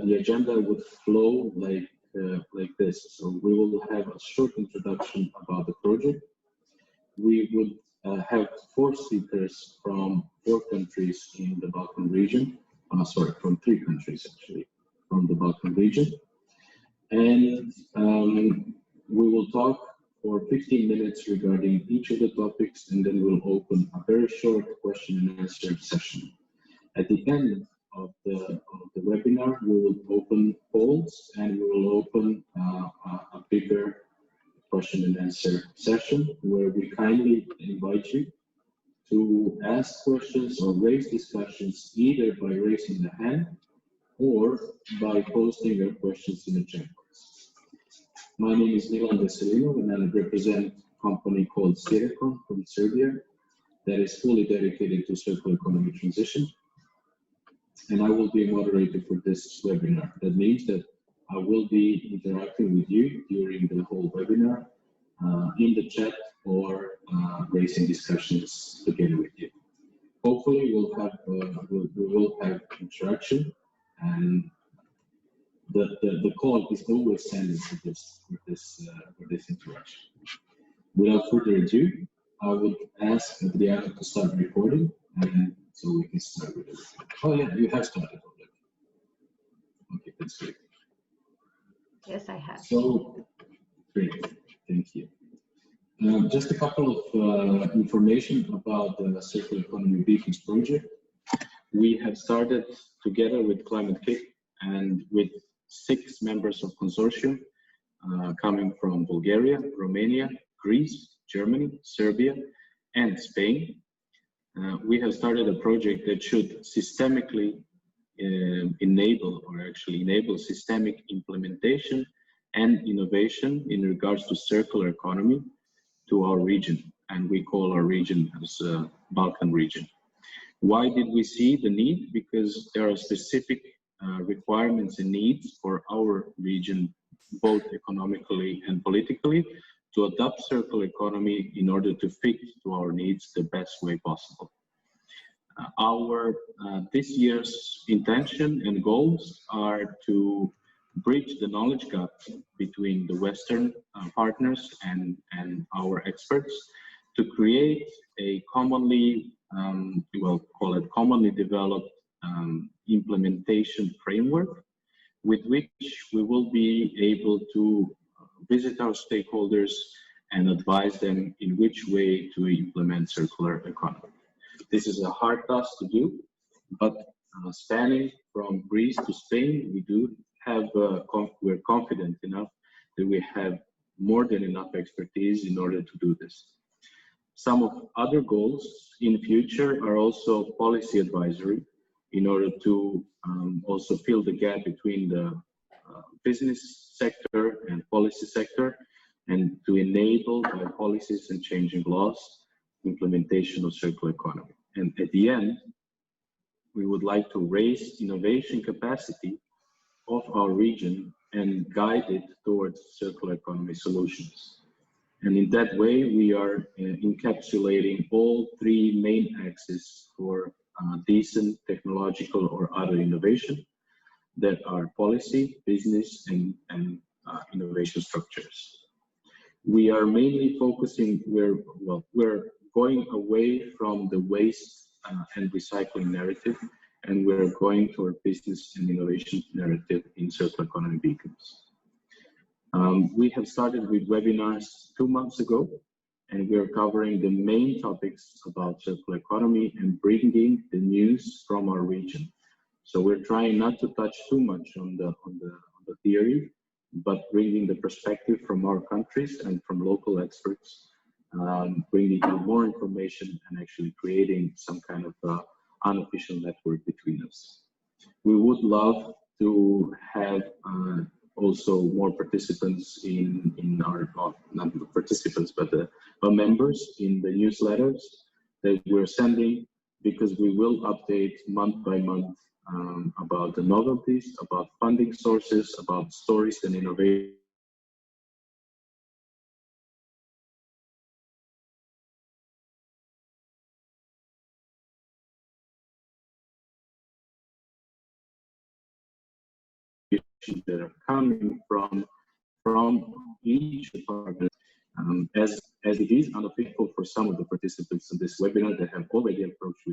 the agenda would flow like this. So we will have a short introduction about the project. We would have 4 speakers from 4 countries in the Balkan region. Sorry, from 3 countries actually, from the Balkan region. And we will talk for 15 minutes regarding each of the topics, and then we'll open a very short question and answer session. At the end of the webinar, we will open polls and we will open a bigger question and answer session where we kindly invite you to ask questions or raise discussions either by raising the hand or by posting your questions in the chat box. My name is Milan Veselino and I represent a company called Sectoral from Serbia that is fully dedicated to circular economy transition. And I will be a moderator for this webinar. That means that I will be interacting with you during the whole webinar in the chat or raising discussions together with you. Hopefully we will have interaction, and the call is always sending for this interaction. Without further ado, I would ask Adriana to start recording, and so we can start with it. Oh yeah, you have started already. Okay, that's great. Yes, I have. So great, thank you. Just a couple of information about the Circular Economy Beacons project. We have started together with Climate Kick and with 6 members of consortium coming from Bulgaria, Romania, Greece, Germany, Serbia, and Spain. We have started a project that should systemically enable systemic implementation and innovation in regards to circular economy to our region, and we call our region as Balkan region. Why did we see the need? Because there are specific requirements and needs for our region, both economically and politically, to adopt circular economy in order to fit to our needs the best way possible. Our this year's intention and goals are to bridge the knowledge gap between the Western partners and our experts to create a commonly, we'll call it commonly developed implementation framework with which we will be able to visit our stakeholders and advise them in which way to implement circular economy. This is a hard task to do, but spanning from Greece to Spain, we do have, we're confident enough that we have more than enough expertise in order to do this. Some of other goals in future are also policy advisory in order to also fill the gap between the business sector and policy sector, and to enable by policies and changing laws implementation of circular economy. And at the end, we would like to raise innovation capacity of our region and guide it towards circular economy solutions. And in that way, we are encapsulating all 3 main axes for decent technological or other innovation that are policy, business, and innovation structures. We are mainly focusing, we're going away from the waste and recycling narrative, and we're going toward business and innovation narrative in circular economy beacons. We have started with webinars 2 months ago, and we are covering the main topics about circular economy and bringing the news from our region. So we're trying not to touch too much on the theory, but bringing the perspective from our countries and from local experts, bringing you more information and actually creating some kind of unofficial network between us. We would love to have also more participants in our, not participants, but members in the newsletters that we're sending, because we will update month by month about the novelties, about funding sources, about stories and innovation. that are coming from each department, as it is unofficial for some of the participants in this webinar that have already approached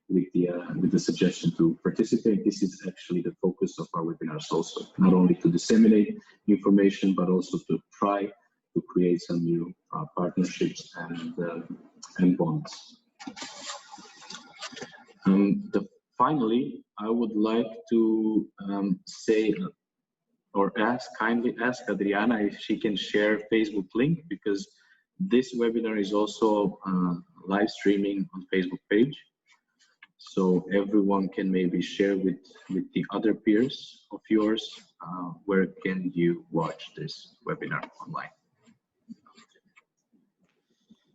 with the suggestion to participate. This is actually the focus of our webinars also, not only to disseminate information, but also to try to create some new partnerships and bonds. Finally, I would like to say or kindly ask Adriana if she can share Facebook link, because this webinar is also live streaming on Facebook page. So everyone can maybe share with the other peers of yours, where can you watch this webinar online.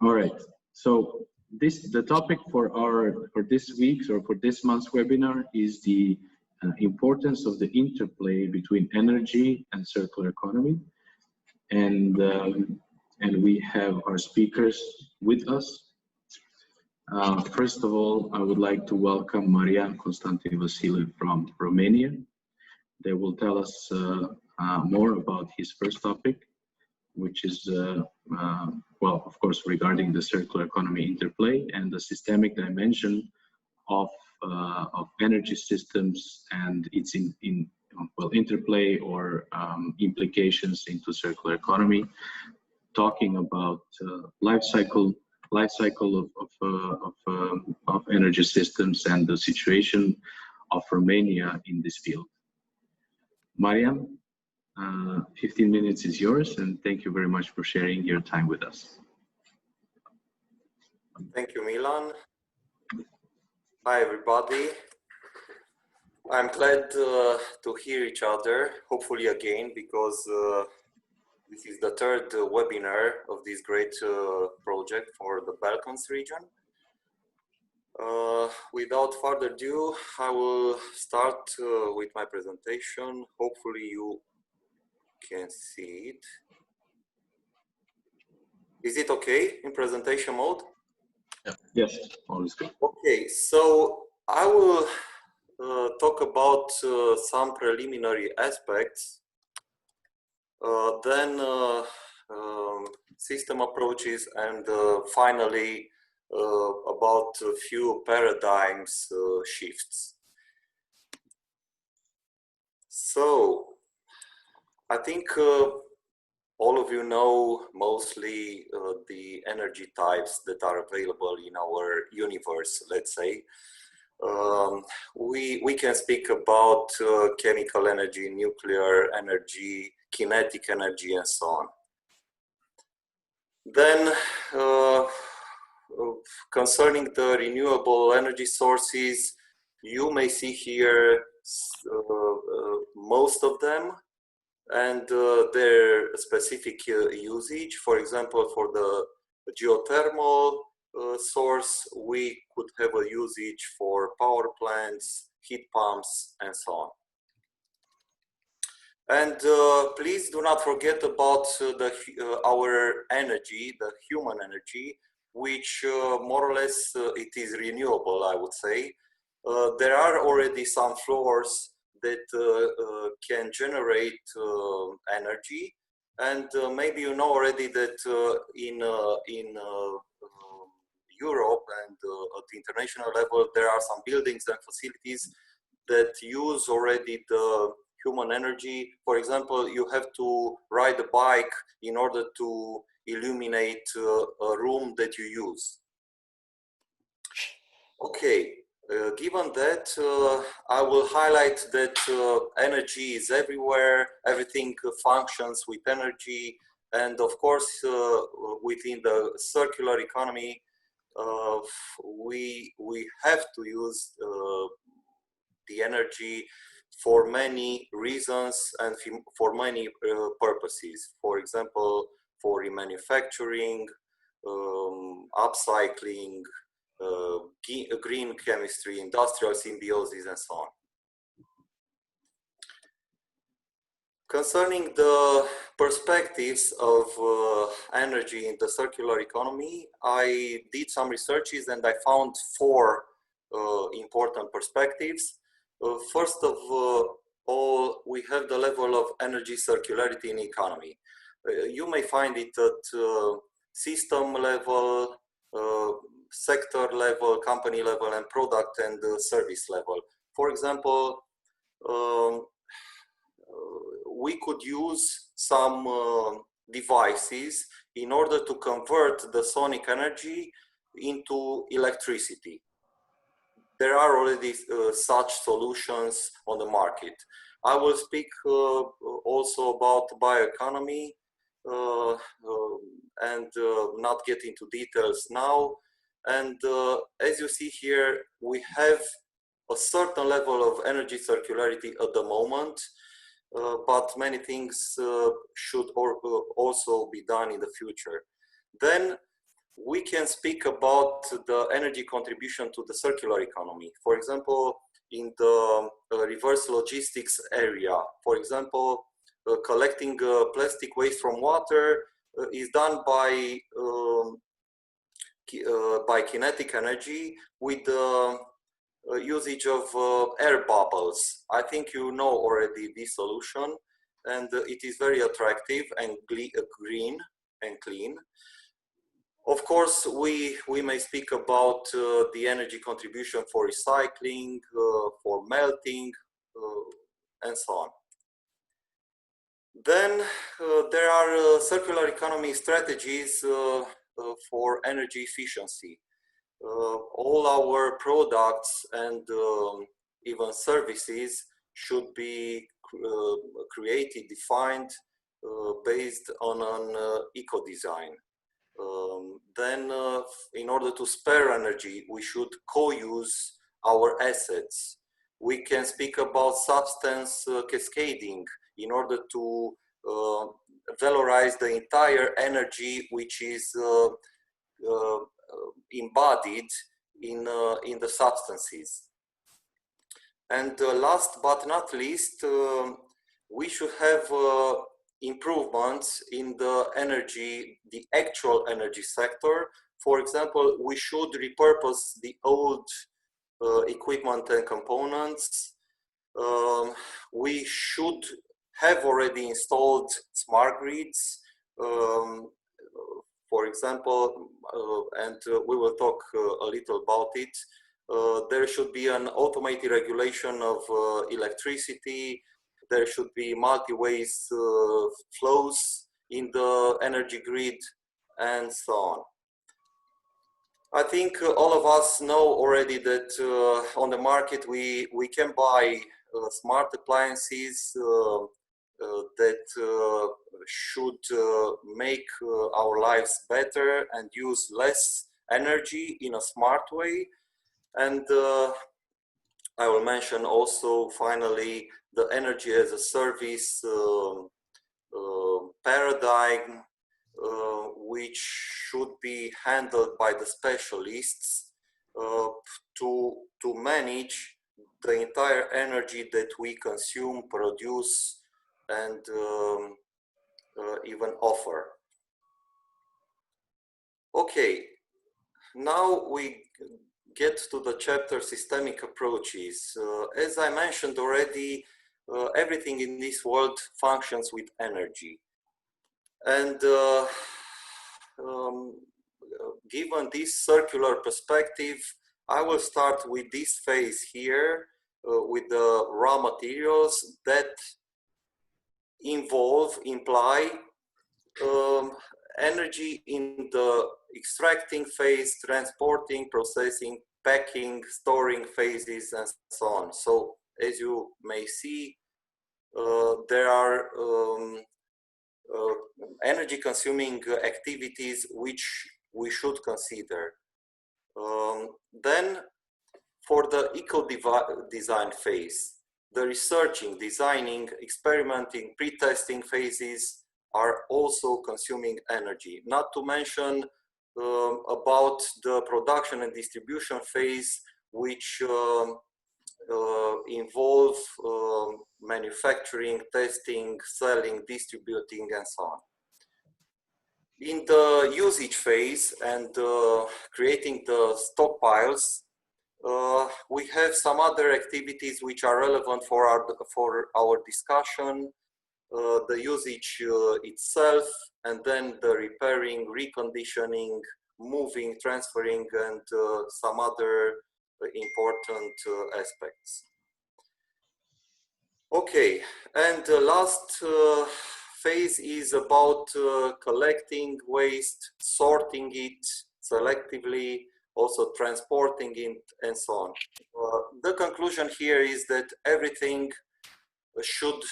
All right, so the topic for this week's or for this month's webinar is the importance of the interplay between energy and circular economy, and we have our speakers with us. First of all, I would like to welcome Marian Constantin Vasile from Romania. They will tell us more about his first topic, which is, well, of course, regarding the circular economy interplay and the systemic dimension of energy systems and its interplay or implications into circular economy, talking about life cycle of energy systems and the situation of Romania in this field. Marian, 15 minutes is yours, and thank you very much for sharing your time with us. Thank you, Milan. Hi, everybody. I'm glad to hear each other, hopefully again, because this is the third webinar of this great project for the Balkans region. Without further ado, I will start with my presentation. Hopefully you can see it. Is it okay in presentation mode? Yes, always good. Okay, so I will talk about some preliminary aspects, then system approaches, and finally about a few paradigms shifts. So I think all of you know mostly the energy types that are available in our universe, let's say. We can speak about chemical energy, nuclear energy, kinetic energy, and so on. Then concerning the renewable energy sources, you may see here most of them and their specific usage. For example, for the geothermal source, we could have a usage for power plants, heat pumps, and so on. And please do not forget about our energy, the human energy, which more or less it is renewable, I would say. There are already some floors that can generate energy, and maybe you know already that in Europe and at the international level, there are some buildings and facilities that use already the human energy. For example, you have to ride a bike in order to illuminate a room that you use. Okay, given that, I will highlight that energy is everywhere, everything functions with energy, and of course, within the circular economy, we have to use the energy for many reasons and for many purposes. For example, for remanufacturing, upcycling, green chemistry, industrial symbiosis, and so on. Concerning the perspectives of energy in the circular economy, I did some researches and I found four important perspectives. First of all, we have the level of energy circularity in economy. You may find it at system level, sector level, company level, and product and service level. For example, we could use some devices in order to convert the sonic energy into electricity. There are already such solutions on the market. I will speak also about bioeconomy and not get into details now. And as you see here, we have a certain level of energy circularity at the moment, but many things should also be done in the future. Then we can speak about the energy contribution to the circular economy. For example, in the reverse logistics area, for example, collecting plastic waste from water is done by kinetic energy with the usage of air bubbles. I think you know already this solution, and it is very attractive and green and clean. Of course, we may speak about the energy contribution for recycling, for melting, and so on. Then there are circular economy strategies for energy efficiency. All our products and even services should be created, defined based on an eco-design. Then in order to spare energy, we should co-use our assets. We can speak about substance cascading in order to valorize the entire energy which is embodied in the substances. And last but not least, we should have improvements in the energy, the actual energy sector. For example, we should repurpose the old equipment and components. We should have already installed smart grids, for example, and we will talk a little about it. There should be an automated regulation of electricity. There should be multi-ways flows in the energy grid, and so on. I think all of us know already that on the market we can buy smart appliances that should make our lives better and use less energy in a smart way. And I will mention also finally the energy as a service paradigm, which should be handled by the specialists to manage the entire energy that we consume, produce, and even offer. Okay, now we get to the chapter systemic approaches. As I mentioned already, everything in this world functions with energy. And given this circular perspective, I will start with this phase here with the raw materials that imply energy in the extracting phase, transporting, processing, packing, storing phases, and so on. So as you may see, there are energy consuming activities which we should consider. Then for the eco-design phase, the researching, designing, experimenting, pre-testing phases are also consuming energy. Not to mention about the production and distribution phase, which involve manufacturing, testing, selling, distributing, and so on. In the usage phase and creating the stockpiles, We have some other activities which are relevant for our discussion. The usage itself, and then the repairing, reconditioning, moving, transferring, and some other important aspects. Okay, and the last phase is about collecting waste, sorting it selectively, also transporting it, and so on. The conclusion here is that everything should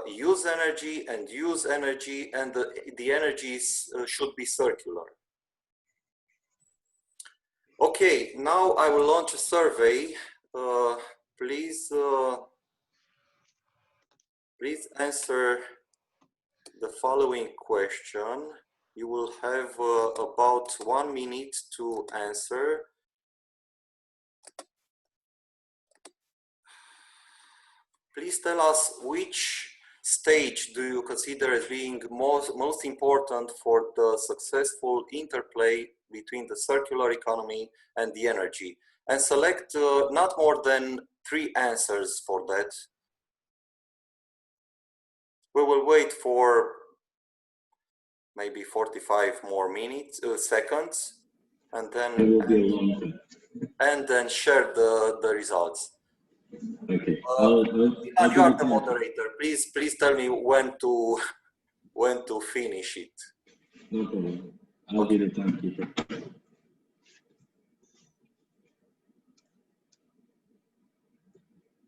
use energy, and the energies should be circular. Okay, now I will launch a survey. Please answer the following question. You will have about 1 minute to answer. Please tell us which stage do you consider as being most important for the successful interplay between the circular economy and the energy, and select not more than 3 answers for that. We will wait for maybe 45 more seconds, and then share the results. Okay. You are the moderator. Please tell me when to finish it. No problem. I'll be the timekeeper.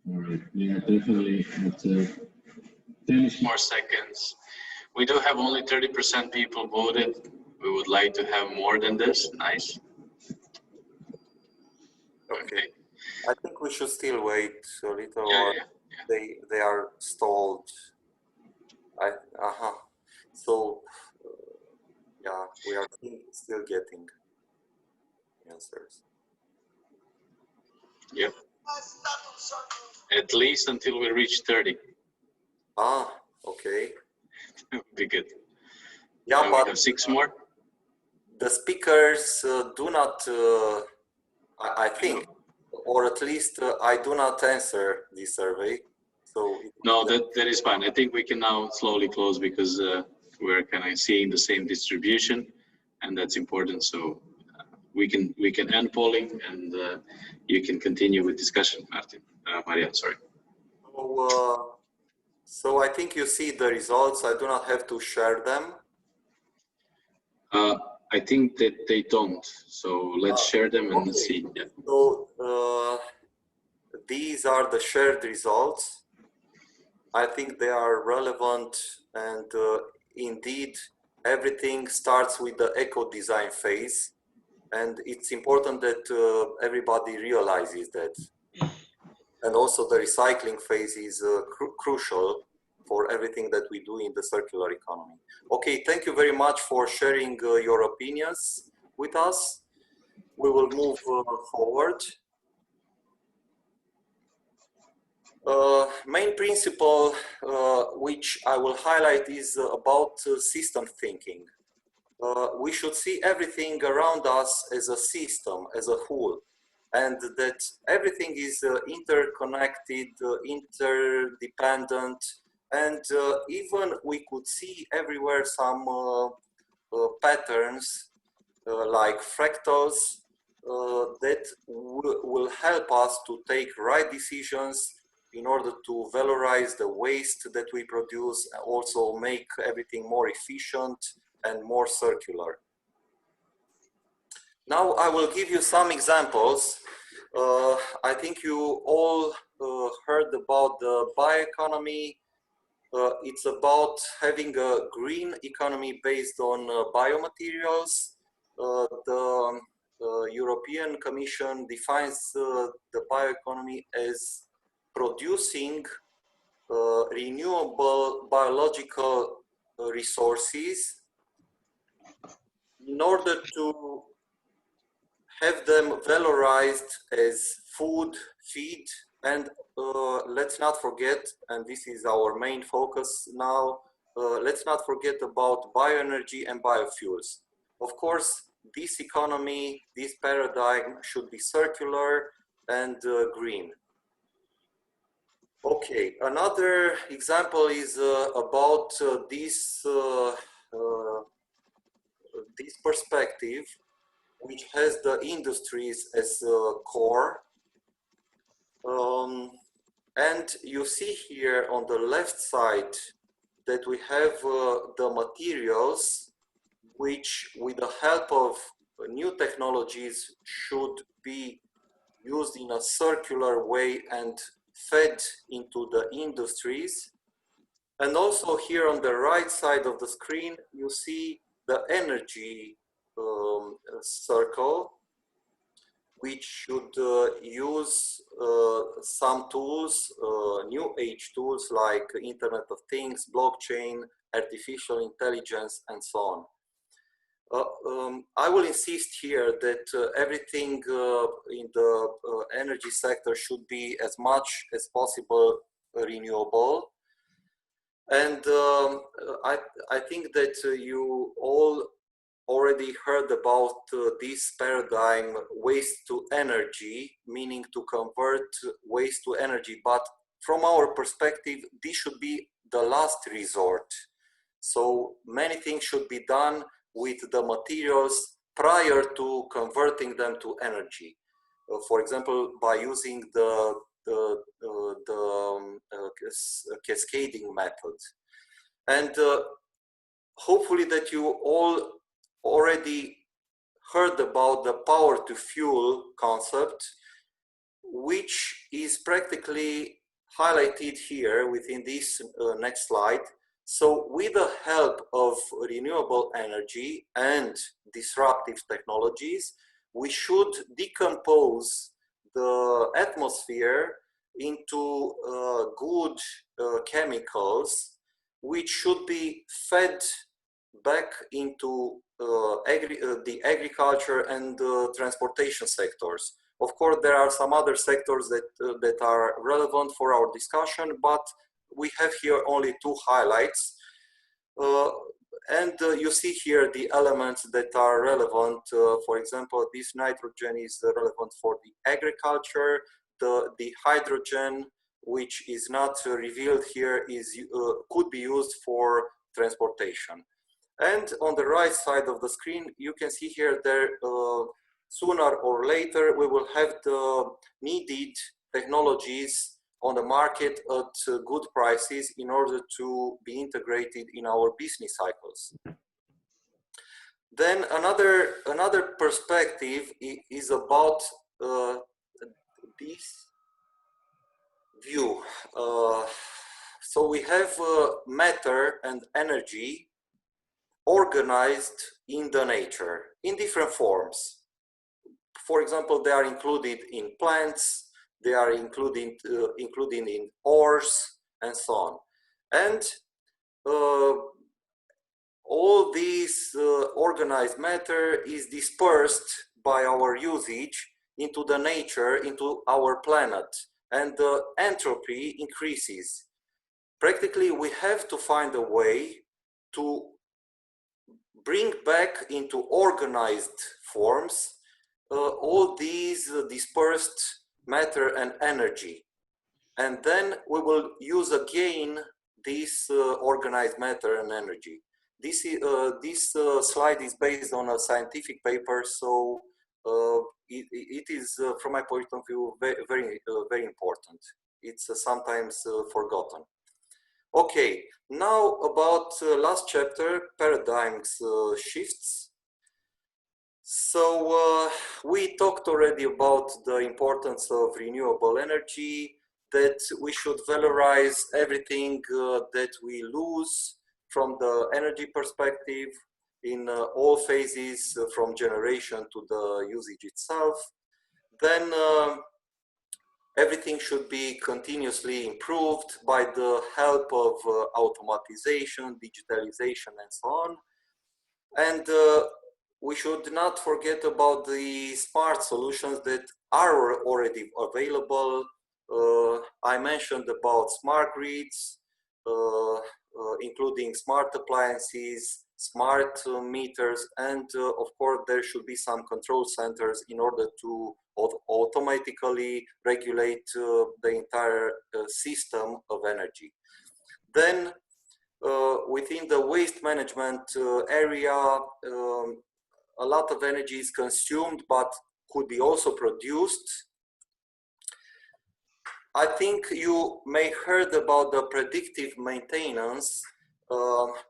All right. Yeah, definitely. At 10 more seconds. We do have only 30% people voted. We would like to have more than this. Nice. Okay. I think we should still wait a little. Yeah. They are stalled. So yeah, we are still getting answers. Yep. At least until we reach 30. Okay. That would be good. Yeah, now but we have 6 more. The speakers do not, I think, or at least I do not answer this survey. So no, that is fine. I think we can now slowly close because we're kind of seeing the same distribution, and that's important. So we can end polling, and you can continue with discussion, Maria. Sorry. So I think you see the results. I do not have to share them. I think that they don't. So let's share them and okay. see. Yeah. So these are the shared results. I think they are relevant, and indeed everything starts with the eco design phase, and it's important that everybody realizes that. And also the recycling phase is crucial for everything that we do in the circular economy. Okay, thank you very much for sharing your opinions with us. We will move forward. Main principle which I will highlight is about system thinking. We should see everything around us as a system, as a whole, and that everything is interconnected, interdependent, and even we could see everywhere some patterns like fractals that will help us to take right decisions in order to valorize the waste that we produce, also make everything more efficient and more circular. Now I will give you some examples. I think you all heard about the bioeconomy. It's about having a green economy based on biomaterials. The European Commission defines the bioeconomy as producing renewable biological resources in order to have them valorized as food, feed, and let's not forget, and this is our main focus now, let's not forget about bioenergy and biofuels. Of course, this economy, this paradigm should be circular and green. Okay, another example is about this perspective, which has the industries as core. And you see here on the left side that we have the materials which, with the help of new technologies, should be used in a circular way and fed into the industries. And also here on the right side of the screen, you see the energy circle, which should use some tools, new age tools like Internet of Things, blockchain, artificial intelligence, and so on. I will insist here that everything in the energy sector should be as much as possible renewable. And I think that you all already heard about this paradigm, waste to energy, meaning to convert waste to energy. But from our perspective, this should be the last resort. So many things should be done with the materials prior to converting them to energy. For example, by using the cascading method. And hopefully that you all already heard about the power to fuel concept, which is practically highlighted here within this next slide. So with the help of renewable energy and disruptive technologies, we should decompose the atmosphere into good chemicals, which should be fed back into the agriculture and transportation sectors. Of course, there are some other sectors that are relevant for our discussion, but we have here only two highlights. And you see here the elements that are relevant. For example, this nitrogen is relevant for the agriculture. The hydrogen, which is not revealed here, could be used for transportation. And on the right side of the screen, you can see here that sooner or later we will have the needed technologies on the market at good prices in order to be integrated in our business cycles. Then another perspective is about this view. So we have matter and energy organized in the nature in different forms. For example, they are included in plants, they are included in ores, and so on. And all this organized matter is dispersed by our usage into the nature, into our planet, and the entropy increases. Practically, we have to find a way to bring back into organized forms all these dispersed matter and energy. And then we will use again this organized matter and energy. This slide is based on a scientific paper, so it is, from my point of view, very important. It's sometimes forgotten. Okay, now about last chapter, paradigms shifts. So we talked already about the importance of renewable energy, that we should valorize everything that we lose from the energy perspective in all phases, from generation to the usage itself. Then everything should be continuously improved by the help of automatization, digitalization, and so on. And we should not forget about the smart solutions that are already available. I mentioned about smart grids, including smart appliances, smart meters, and of course there should be some control centers in order to automatically regulate the entire system of energy. Then within the waste management area, a lot of energy is consumed but could be also produced. I think you may heard about the predictive maintenance,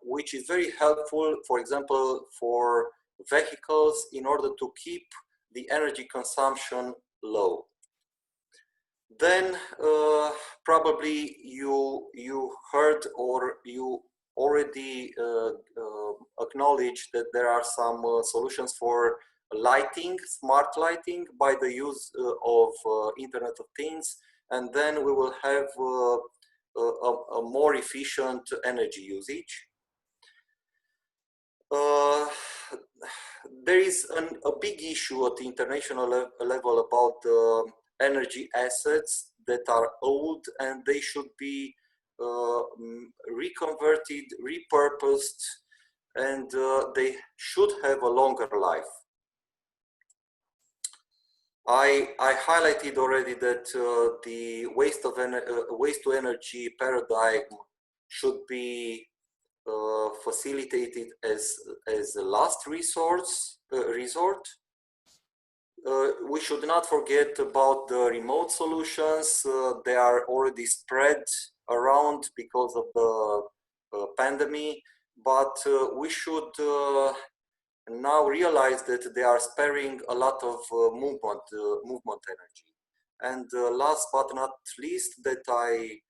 which is very helpful, for example, for vehicles in order to keep the energy consumption low. Then probably you heard or you already acknowledged that there are some solutions for lighting, smart lighting, by the use of Internet of Things, and then we will have a more efficient energy usage. There is a big issue at the international level about energy assets that are old, and they should be reconverted, repurposed, and they should have a longer life. I highlighted already that the waste to energy paradigm should be facilitated as a last resort. We should not forget about the remote solutions. They are already spread around because of the pandemic, but we should now realize that they are sparing a lot of movement energy. And last but not least that I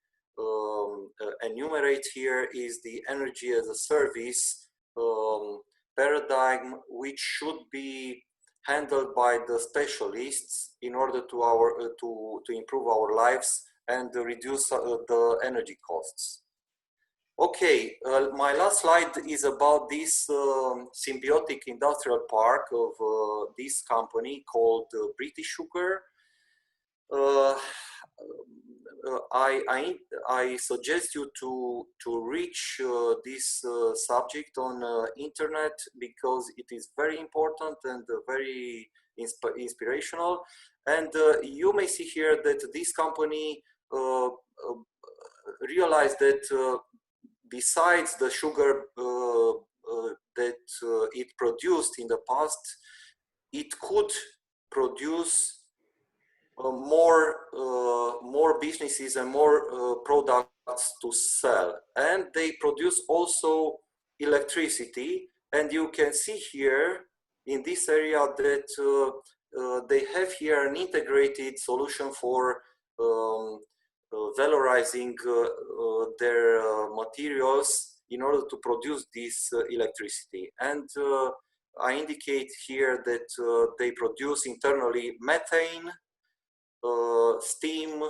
enumerate here is the energy as a service paradigm, which should be handled by the specialists in order to improve our lives and reduce the energy costs. Okay, my last slide is about this symbiotic industrial park of this company called British Sugar. I suggest you to reach this subject on internet, because it is very important and very inspirational. And you may see here that this company realized that besides the sugar that it produced in the past, it could produce more businesses and more products to sell. And they produce also electricity. And you can see here in this area that they have here an integrated solution for valorizing their materials in order to produce this electricity. And I indicate here that they produce internally methane, steam,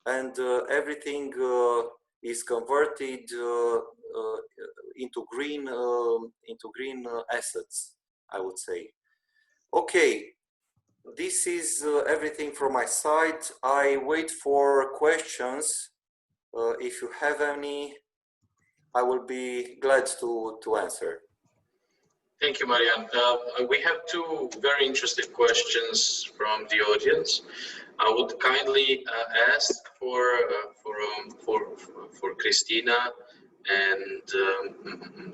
and everything is converted into green assets, I would say. Okay. This is everything from my side. I wait for questions. If you have any, I will be glad to answer. Thank you, Marian. We have two very interesting questions from the audience. I would kindly ask for Christina and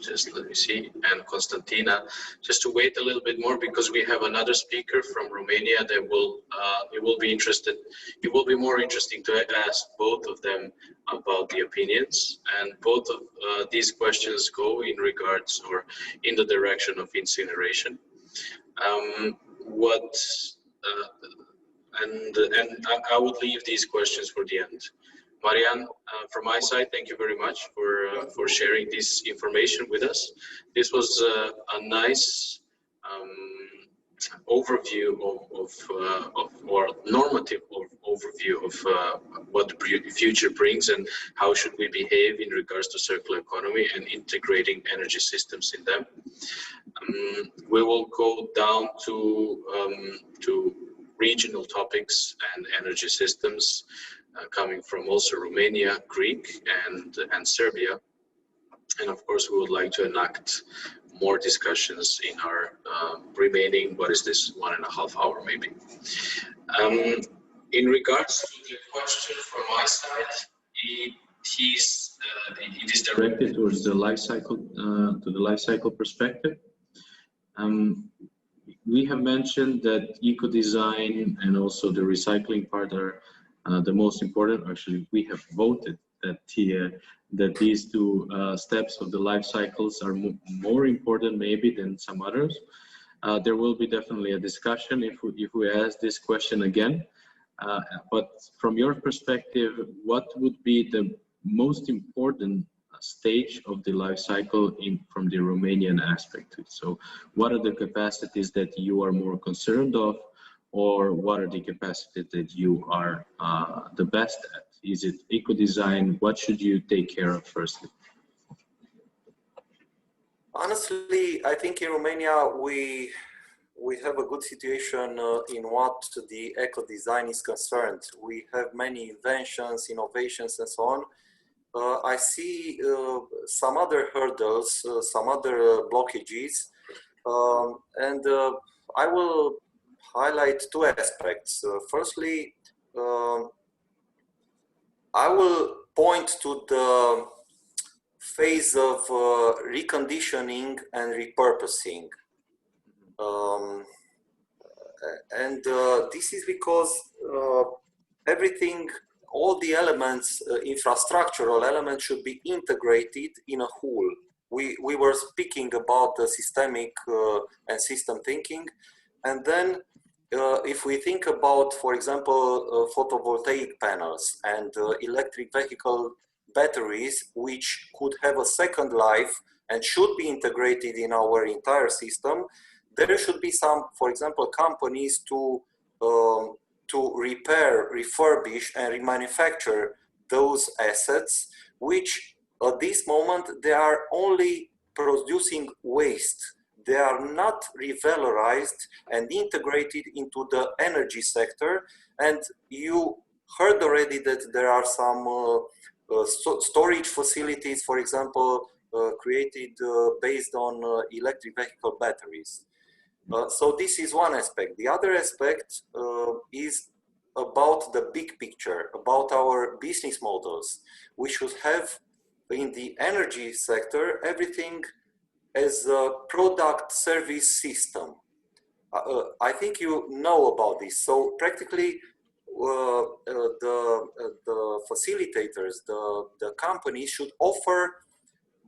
just let me see, and Constantina, just to wait a little bit more, because we have another speaker from Romania that will it will be more interesting to ask both of them about the opinions, and both of these questions go in regards or in the direction of incineration. And I would leave these questions for the end. Marian, from my side, thank you very much for sharing this information with us. This was a nice overview or normative overview of what the future brings and how should we behave in regards to circular economy and integrating energy systems in them. We will go down to regional topics and energy systems coming from also Romania, Greek, and Serbia. And of course, we would like to enact more discussions in our remaining, what is this, 1.5 hour maybe. In regards to the question from my side, it is Directed towards the life cycle, to the life cycle perspective. We have mentioned that eco-design and also the recycling part are the most important. Actually, we have voted that these two steps of the life cycles are more important maybe than some others. There will be definitely a discussion if we ask this question again. But from your perspective, what would be the most important stage of the life cycle from the Romanian aspect? So what are the capacities that you are more concerned of, or what are the capacities that you are the best at? Is it eco-design? What should you take care of firstly? Honestly, I think in Romania we have a good situation in what the eco-design is concerned. We have many inventions, innovations, and so on. I see some other hurdles, some other blockages, and I will highlight two aspects. Firstly, I will point to the phase of reconditioning and repurposing. And this is because everything, all the elements, infrastructural elements should be integrated in a whole. We were speaking about the systemic and system thinking. And then if we think about, for example, photovoltaic panels and electric vehicle batteries, which could have a second life and should be integrated in our entire system, there should be some, for example, companies to repair, refurbish, and remanufacture those assets, which at this moment they are only producing waste. They are not revalorized and integrated into the energy sector. And you heard already that there are some storage facilities, for example, created based on electric vehicle batteries. So this is one aspect. The other aspect is about the big picture, about our business models. We should have in the energy sector everything as a product service system. I think you know about this. So practically the facilitators, the companies should offer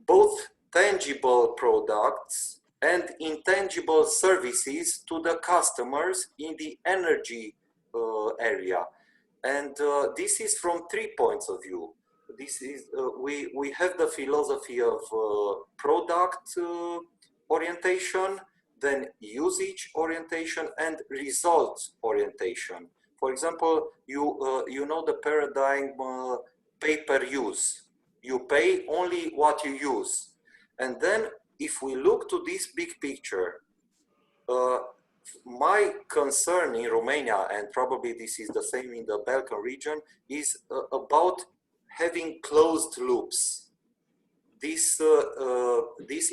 both tangible products and intangible services to the customers in the energy area. And this is from 3 points of view. This is, we have the philosophy of product orientation, then usage orientation, and result orientation. For example, you know the paradigm pay per use. You pay only what you use. And then if we look to this big picture, my concern in Romania, and probably this is the same in the Balkan region, is about having closed loops. This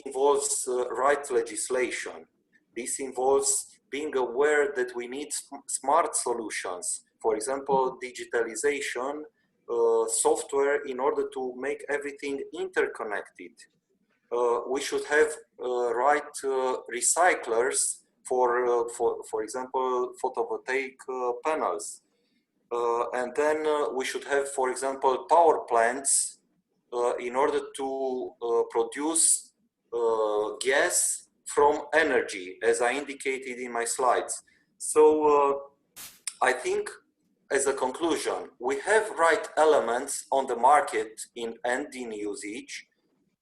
involves right legislation. This involves being aware that we need smart solutions. For example, digitalization, software, in order to make everything interconnected. We should have right recyclers for example, photovoltaic panels. And then we should have, for example, power plants in order to produce gas from energy, as I indicated in my slides. So I think, as a conclusion, we have right elements on the market and in usage,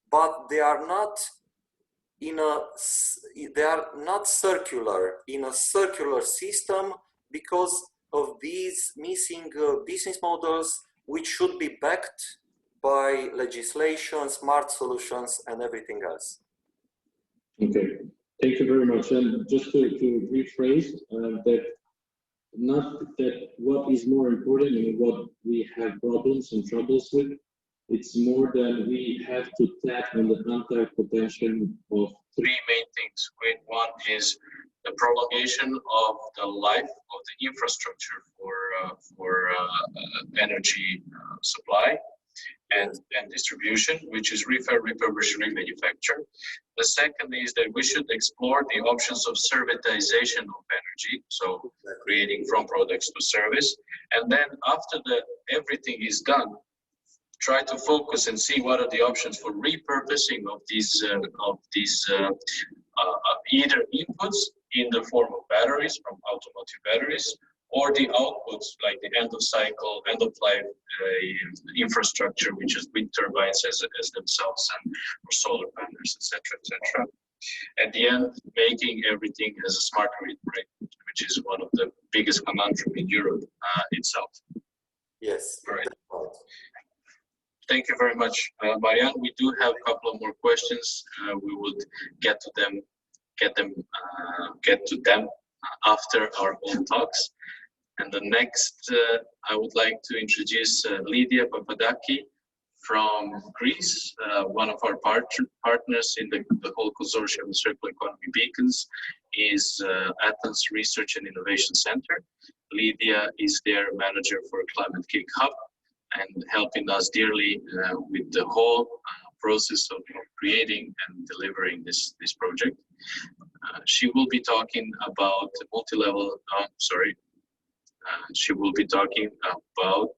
but they are not circular in a circular system because of these missing business models, which should be backed by legislation, smart solutions, and everything else. Okay, thank you very much. And just to rephrase that, not that what is more important and what we have problems and troubles with, It's more than we have to tap on the untapped potential of three main things. One is the prolongation of the life of the infrastructure for energy supply and distribution, which is repair, refurbish, remanufacture. The second is that we should explore the options of servitization of energy, so creating from products to service. And then after everything is done, try to focus and see what are the options for repurposing of these either inputs in the form of batteries from automotive batteries, or the outputs like the end of cycle, end of life infrastructure, which is wind turbines as themselves, and or solar panels, etc., etc. At the end, making everything as a smart grid, right, which is one of the biggest conundrum in Europe itself. Yes. Right. Thank you very much, Marianne. We do have a couple of more questions. We would get to them after our own talks. And the next, I would like to introduce Lydia Papadaki from Greece, one of our partners in the whole consortium of Circular Economy Beacons is Athens Research and Innovation Center. Lydia is their manager for Climate Kick Hub and helping us dearly with the whole process of creating and delivering this project. She will be talking about multi-level, she will be talking about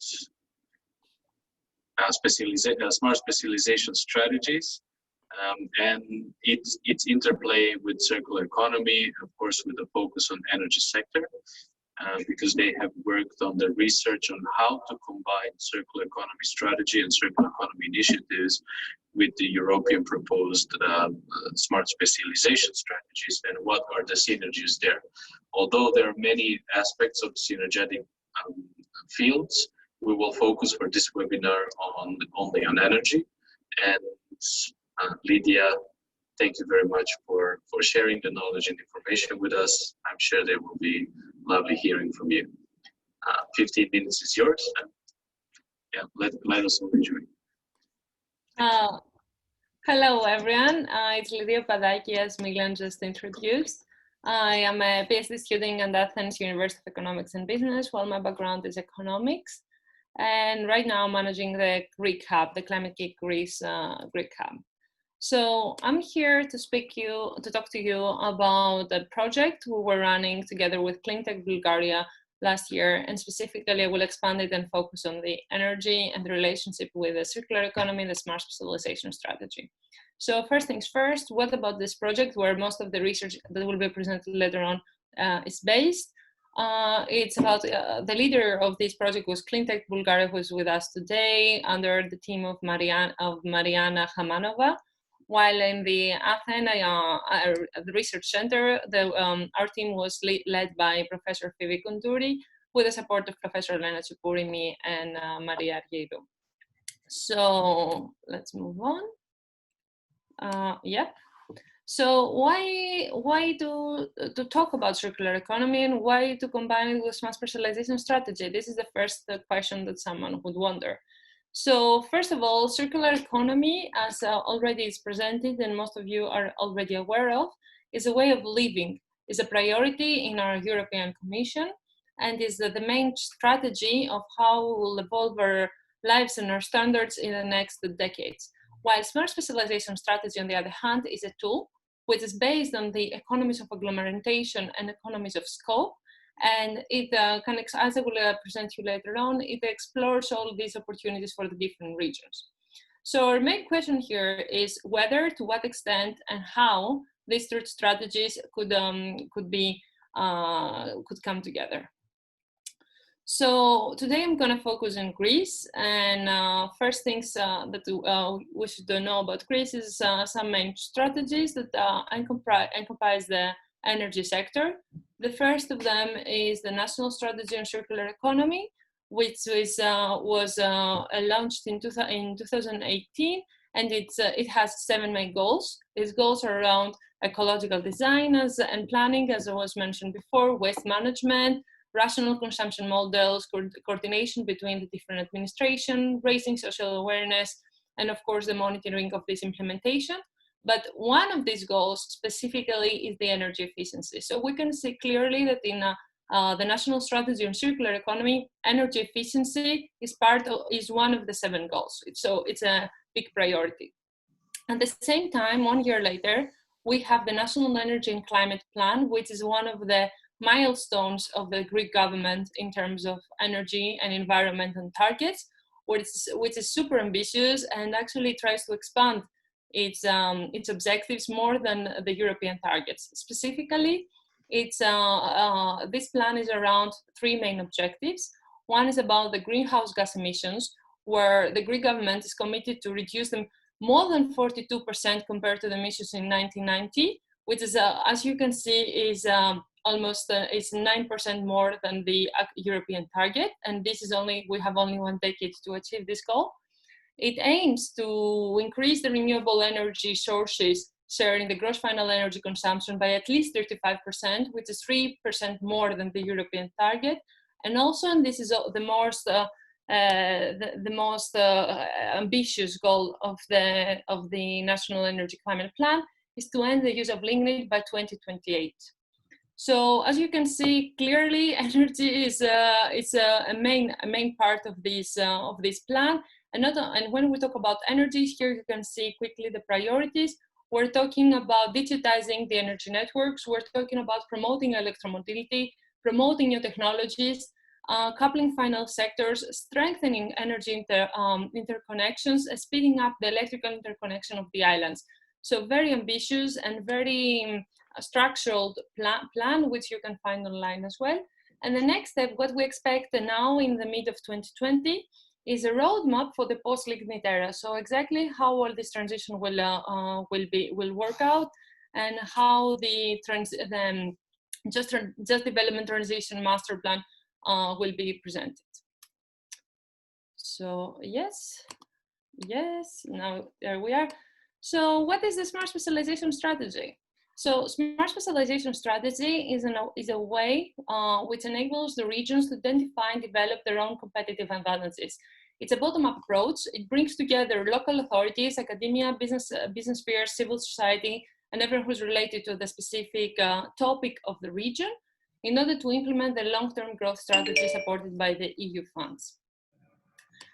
smart specialization strategies and its interplay with circular economy, of course, with a focus on energy sector, because they have worked on the research on how to combine circular economy strategy and circular economy initiatives with the European proposed smart specialization strategies and what are the synergies there. Although there are many aspects of synergetic fields, we will focus for this webinar only on energy. And Lydia, thank you very much for sharing the knowledge and information with us. I'm sure there will be lovely hearing from you. 15 minutes is yours. Yeah, let us all enjoy. Hello, everyone. It's Lydia Papadaki, as Milan just introduced. I am a PhD student at Athens University of Economics and Business, while my background is economics. And right now I'm managing the Greek Hub, the Climate Kick Greece Greek Hub. So I'm here to talk to you about a project we were running together with Cleantech Bulgaria last year, and specifically I will expand it and focus on the energy and the relationship with the circular economy and the smart specialization strategy. So first things first, what about this project where most of the research that will be presented later on is based? It's about the leader of this project was Cleantech Bulgaria, who is with us today under the team of Mariana Hamanova. While in the Athens the research center, our team was led by Professor Phoebe Kountouri with the support of Professor Elena Tsupourimi and Maria Argyedou. So let's move on. Yep. So why to talk about circular economy and why to combine it with smart specialization strategy? This is the first question that someone would wonder. So first of all, circular economy, as already is presented and most of you are already aware of, is a way of living, is a priority in our European Commission, and is the main strategy of how we will evolve our lives and our standards in the next decades. While smart specialization strategy, on the other hand, is a tool which is based on the economies of agglomeration and economies of scope. And it as I will present you later on, it explores all these opportunities for the different regions. So our main question here is whether, to what extent, and how these three strategies could come together. So today I'm going to focus on Greece, and first things that we should know about Greece is some main strategies that encompass the energy sector. The first of them is the National Strategy on Circular Economy, which was launched in 2018, and it has 7 main goals. These goals are around ecological design and planning, as was mentioned before, waste management, rational consumption models, coordination between the different administration, raising social awareness, and of course the monitoring of this implementation. But one of these goals specifically is the energy efficiency. So we can see clearly that in the National Strategy on Circular Economy, energy efficiency is one of the 7 goals. So it's a big priority. At the same time, 1 year later, we have the National Energy and Climate Plan, which is one of the milestones of the Greek government in terms of energy and environmental targets, which is super ambitious and actually tries to expand its objectives more than the European targets. Specifically, this plan is around 3 main objectives. One is about the greenhouse gas emissions, where the Greek government is committed to reduce them more than 42% compared to the emissions in 1990, which is, as you can see, is almost is 9% more than the European target. And this is we have only 1 decade to achieve this goal. It aims to increase the renewable energy sources share in the gross final energy consumption by at least 35%, which is 3% more than the European target. And also, and this is the most ambitious goal of the National Energy Climate Plan, is to end the use of lignite by 2028. So as you can see clearly, energy is a main part of this plan. And when we talk about energy, here you can see quickly the priorities. We're talking about digitizing the energy networks. We're talking about promoting electromobility, promoting new technologies, coupling final sectors, strengthening energy interconnections, and speeding up the electrical interconnection of the islands. So very ambitious and very structured plan, which you can find online as well. And the next step, what we expect now in the mid of 2020, is a roadmap for the post-lignite era. So exactly how all this transition will work out, and how the just development transition master plan will be presented. So yes, now there we are. So what is the Smart Specialization strategy? So Smart Specialization strategy is a way which enables the regions to identify and develop their own competitive advantages. It's a bottom-up approach. It brings together local authorities, academia, business spheres, civil society, and everyone who's related to the specific topic of the region in order to implement the long-term growth strategy supported by the EU funds.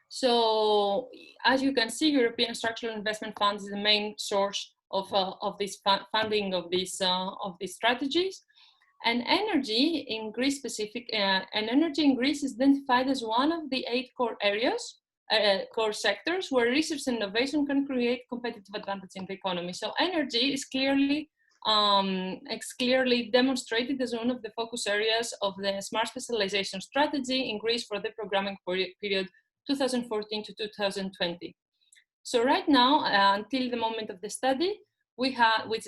So as you can see, European Structural Investment Funds is the main source of this funding of these strategies. And energy in Greece is identified as one of the 8 core areas, core sectors where research and innovation can create competitive advantage in the economy. So energy is clearly demonstrated as one of the focus areas of the Smart Specialization strategy in Greece for the programming period 2014 to 2020. So right now, until the moment of the study, we had, which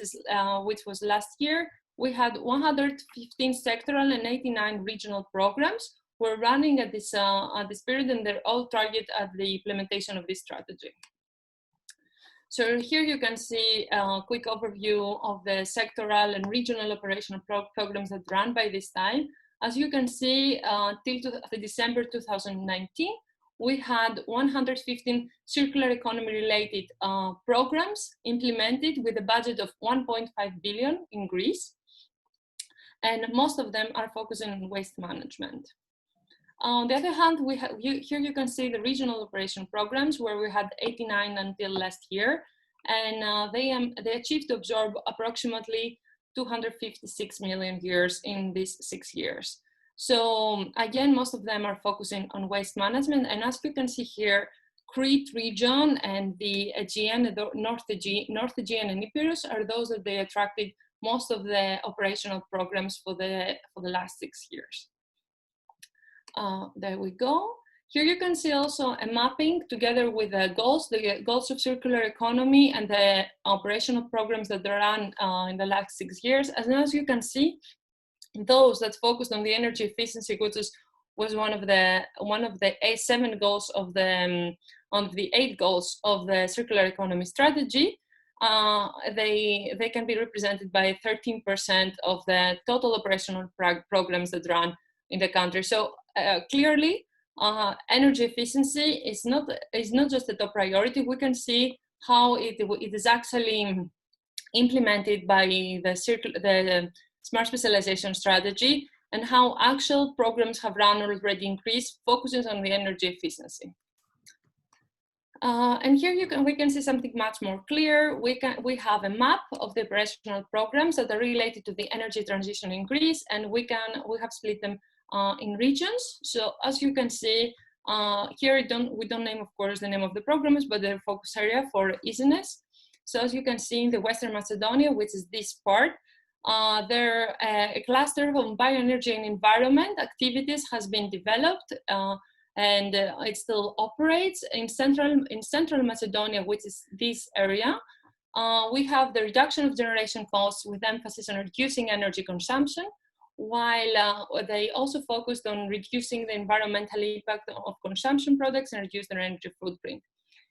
was last year, we had 115 sectoral and 89 regional programs were running at this period, and they're all targeted at the implementation of this strategy. So here you can see a quick overview of the sectoral and regional operational programs that ran by this time. As you can see, till December 2019, we had 115 circular economy related programs implemented with a budget of 1.5 billion in Greece. And most of them are focusing on waste management. On the other hand, here you can see the regional operation programs where we had 89 until last year, and they achieved to absorb approximately 256 million euros in these 6 years. So again, most of them are focusing on waste management, and as you can see here, Crete region and the Aegean, the North Aegean and Epirus are those that they attracted most of the operational programs for the last 6 years. There we go. Here you can see also a mapping together with the goals of circular economy and the operational programs that they ran in the last 6 years. As you can see, those that focused on the energy efficiency, which was one of the 7 goals of the 8 goals of the circular economy strategy, they can be represented by 13% of the total operational programs that run in the country. So clearly, energy efficiency is not just a top priority. We can see how it is actually implemented by the Smart Specialization strategy, and how actual programs have run already increased, focusing on the energy efficiency. And here we can see something much more clear. We have a map of the operational programs that are related to the energy transition in Greece, and we have split them in regions. So as you can see here, we don't name, of course, the name of the programs, but their focus area for easiness. So as you can see in the Western Macedonia, which is this part, there a cluster of bioenergy and environment activities has been developed, and it still operates. In Central Macedonia, which is this area, we have the reduction of generation costs with emphasis on reducing energy consumption, while they also focused on reducing the environmental impact of consumption products and reduce their energy footprint.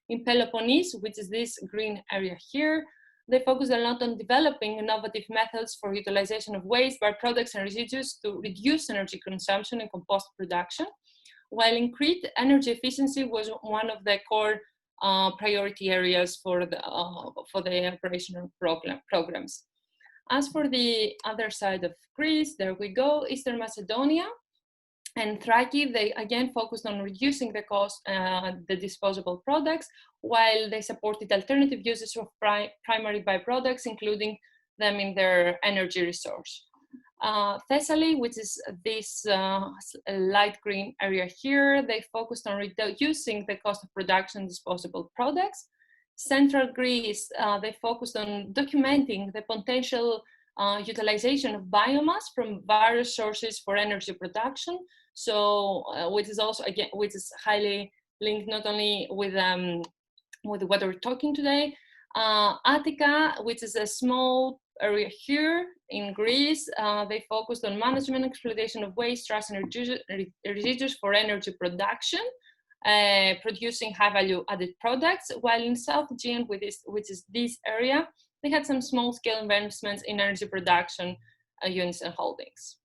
In Peloponnese, which is this green area here, they focus a lot on developing innovative methods for utilization of waste, byproducts, and residues to reduce energy consumption and compost production, while in Crete, energy efficiency was one of the core priority areas for the operational programs. As for the other side of Greece, there we go, Eastern Macedonia and Thrace, they again focused on reducing the cost, the disposable products, while they supported alternative uses of primary byproducts, including them in their energy resource. Thessaly, which is this light green area here, they focused on reducing the cost of production of disposable products. Central Greece, they focused on documenting the potential utilization of biomass from various sources for energy production. So, which is also again, which is highly linked not only with what we're talking today. Attica, which is a small area here in Greece, they focused on management and exploitation of waste, trash, and residues for energy production, producing high-value added products. While in South Aegean, which is this area, they had some small-scale investments in energy production units and holdings.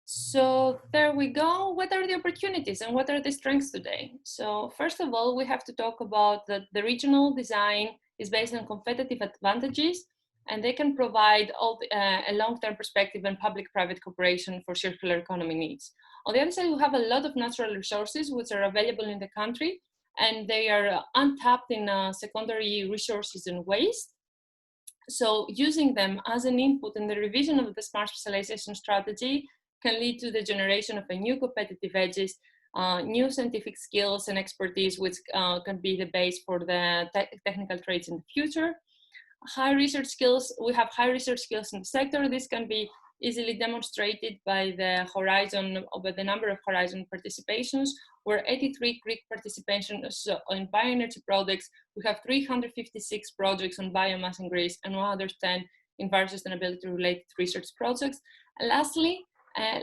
So there we go. What are the opportunities and what are the strengths today? So first of all, we have to talk about that the regional design is based on competitive advantages, and they can provide a long-term perspective and public-private cooperation for circular economy needs. On the other side, we have a lot of natural resources which are available in the country, and they are untapped in secondary resources and waste. So using them as an input in the revision of the Smart Specialization strategy can lead to the generation of a new competitive edges, new scientific skills and expertise, which can be the base for the technical trades in the future. High research skills, we have high research skills in the sector. This can be easily demonstrated by the number of Horizon participations, where 83 Greek participations on bioenergy products. We have 356 projects on biomass in Greece and 110 in various sustainability related research projects. And lastly,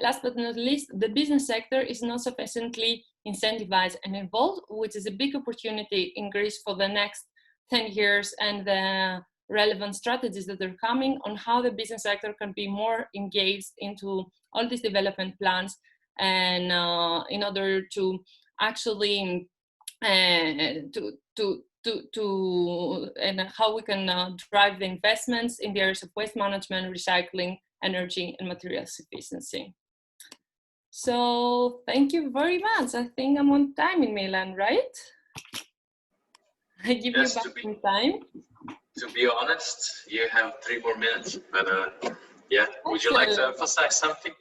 last but not least, the business sector is not sufficiently incentivized and involved, which is a big opportunity in Greece for the next 10 years, and the relevant strategies that are coming on how the business sector can be more engaged into all these development plans, and in order to actually and how we can drive the investments in the areas of waste management, recycling, energy, and materials efficiency. So thank you very much. I think I'm on time in Milan, right? I give you back some time. To be honest, you have 3 more minutes, but yeah, would you like to emphasize something?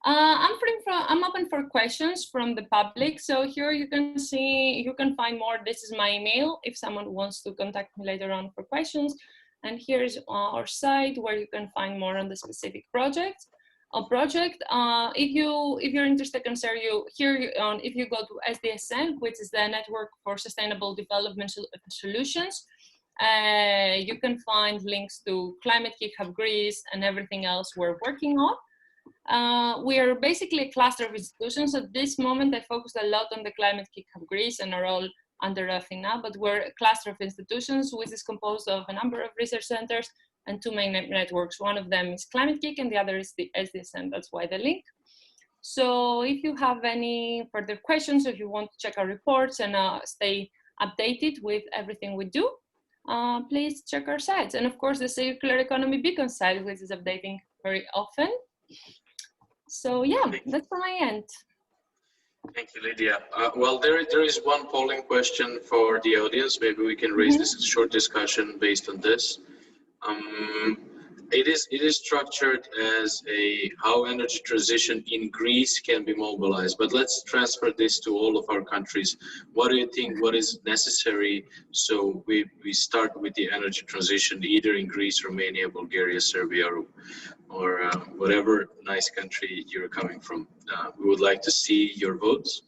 I'm open for questions from the public. So here you can see, you can find more. This is my email if someone wants to contact me later on for questions. And here's our site where you can find more on the specific project. If you're interested, I can share you here. If you go to SDSN, which is the Network for Sustainable Development Solutions, you can find links to Climate Kick Hub Greece and everything else we're working on. We are basically a cluster of institutions. At this moment, I focused a lot on the Climate Kick Hub Greece and are all under Athena, but we're a cluster of institutions which is composed of a number of research centers, and two main networks. One of them is Climate Geek and the other is the SDSN, that's why the link. So if you have any further questions, or if you want to check our reports and stay updated with everything we do, please check our sites. And of course, the Circular Economy Beacon site, which is updating very often. So yeah, that's from my end. Thank you, Lydia. Well, there is one polling question for the audience. Maybe we can raise this short discussion based on this. It is structured as a how energy transition in Greece can be mobilized, but let's transfer this to all of our countries. What do you think, what is necessary so we start with the energy transition either in Greece, Romania, Bulgaria, Serbia, or whatever nice country you're coming from? We would like to see your votes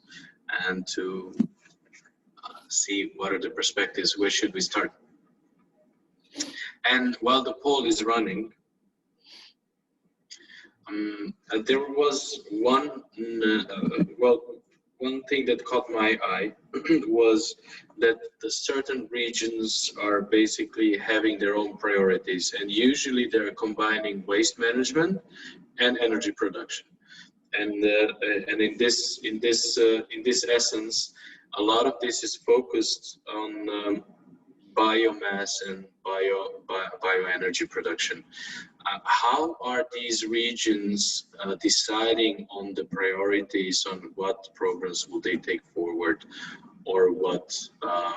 and to see what are the perspectives, where should we start? And while the poll is running, there was one thing that caught my eye was that the certain regions are basically having their own priorities, and usually they're combining waste management and energy production. And in this essence, a lot of this is focused on biomass and bioenergy production. How are these regions deciding on the priorities, on what programs will they take forward, or what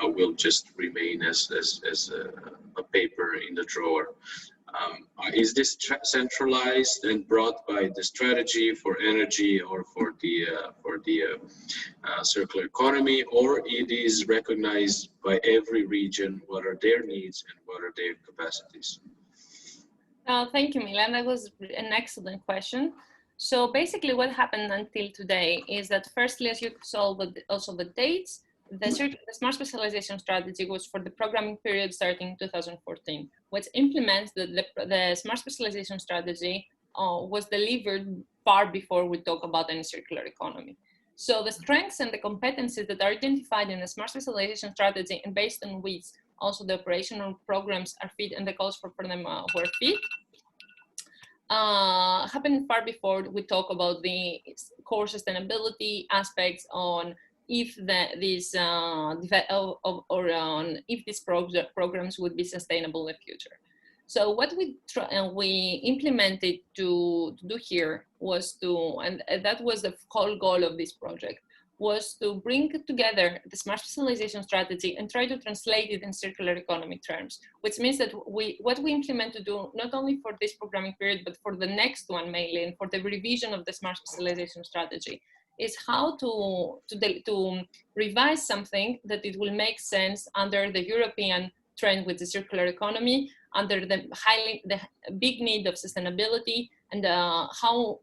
will just remain as a paper in the drawer? Is this centralized and brought by the strategy for energy or for the circular economy, or it is recognized by every region what are their needs and what are their capacities? Thank you, Milan. That was an excellent question. So basically what happened until today is that firstly, as you saw with also the dates, the Smart Specialization strategy was for the programming period starting 2014, which implements the Smart Specialization strategy was delivered far before we talk about any circular economy. So the strengths and the competencies that are identified in the Smart Specialization strategy and based on which also the operational programs are fit and the calls for them were fit, happened far before we talk about the core sustainability aspects on if these programs would be sustainable in the future. So what we implemented to do here was and that was the whole goal of this project, was to bring together the Smart Specialization strategy and try to translate it in circular economy terms, which means that what we implement to do, not only for this programming period, but for the next one mainly, and for the revision of the Smart Specialization strategy, is how to revise something that it will make sense under the European trend with the circular economy, under the big need of sustainability, and how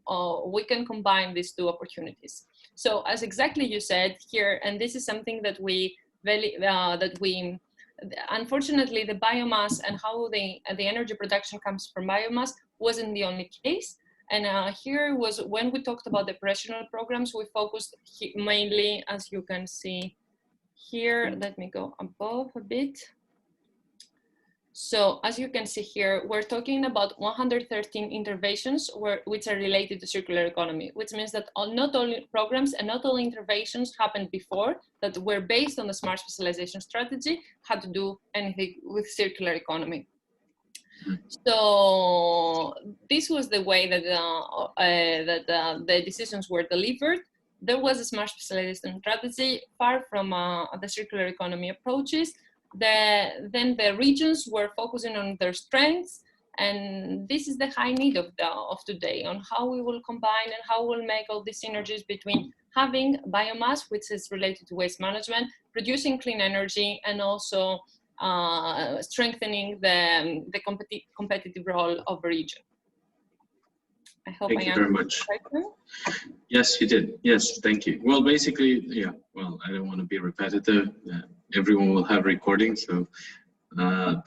we can combine these two opportunities. So as exactly you said here, and this is something that unfortunately the biomass and how the energy production comes from biomass wasn't the only case. And here was when we talked about the operational programs, we focused mainly, as you can see here, let me go above a bit. So as you can see here, we're talking about 113 interventions which are related to circular economy, which means that not only programs and not all interventions happened before that were based on the Smart Specialization strategy had to do anything with circular economy. So this was the way that the decisions were delivered. There was a Smart Specialization strategy, far from the circular economy approaches. Then the regions were focusing on their strengths, and this is the high need of today, on how we will combine and how we'll make all these synergies between having biomass, which is related to waste management, producing clean energy, and also strengthening the competitive role of a region. I hope thank you very much. Yes, you did. Yes, thank you. Well, basically, yeah, well, I don't want to be repetitive. Everyone will have recordings, so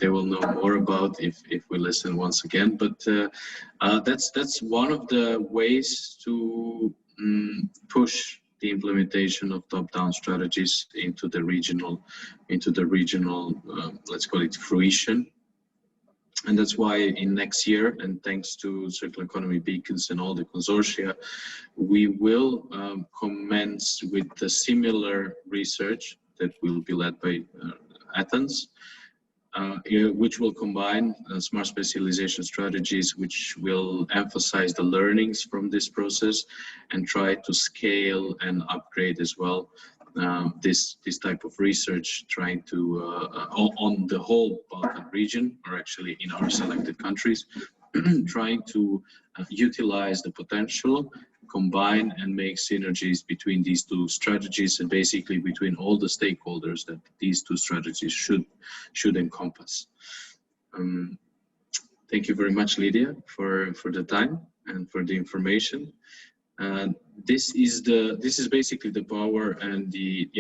they will know more about if we listen once again. But that's one of the ways to push the implementation of top-down strategies into the regional, let's call it fruition. And that's why in next year, and thanks to Circular Economy Beacons and all the consortia, we will commence with the similar research that will be led by Athens, which will combine smart specialization strategies, which will emphasize the learnings from this process and try to scale and upgrade as well this type of research, trying to on the whole Balkan region, or actually in our selected countries, trying to utilize the potential, combine and make synergies between these two strategies, and basically between all the stakeholders that these two strategies should encompass. Thank you very much, Lydia, for the time and for the information. This is basically the power and the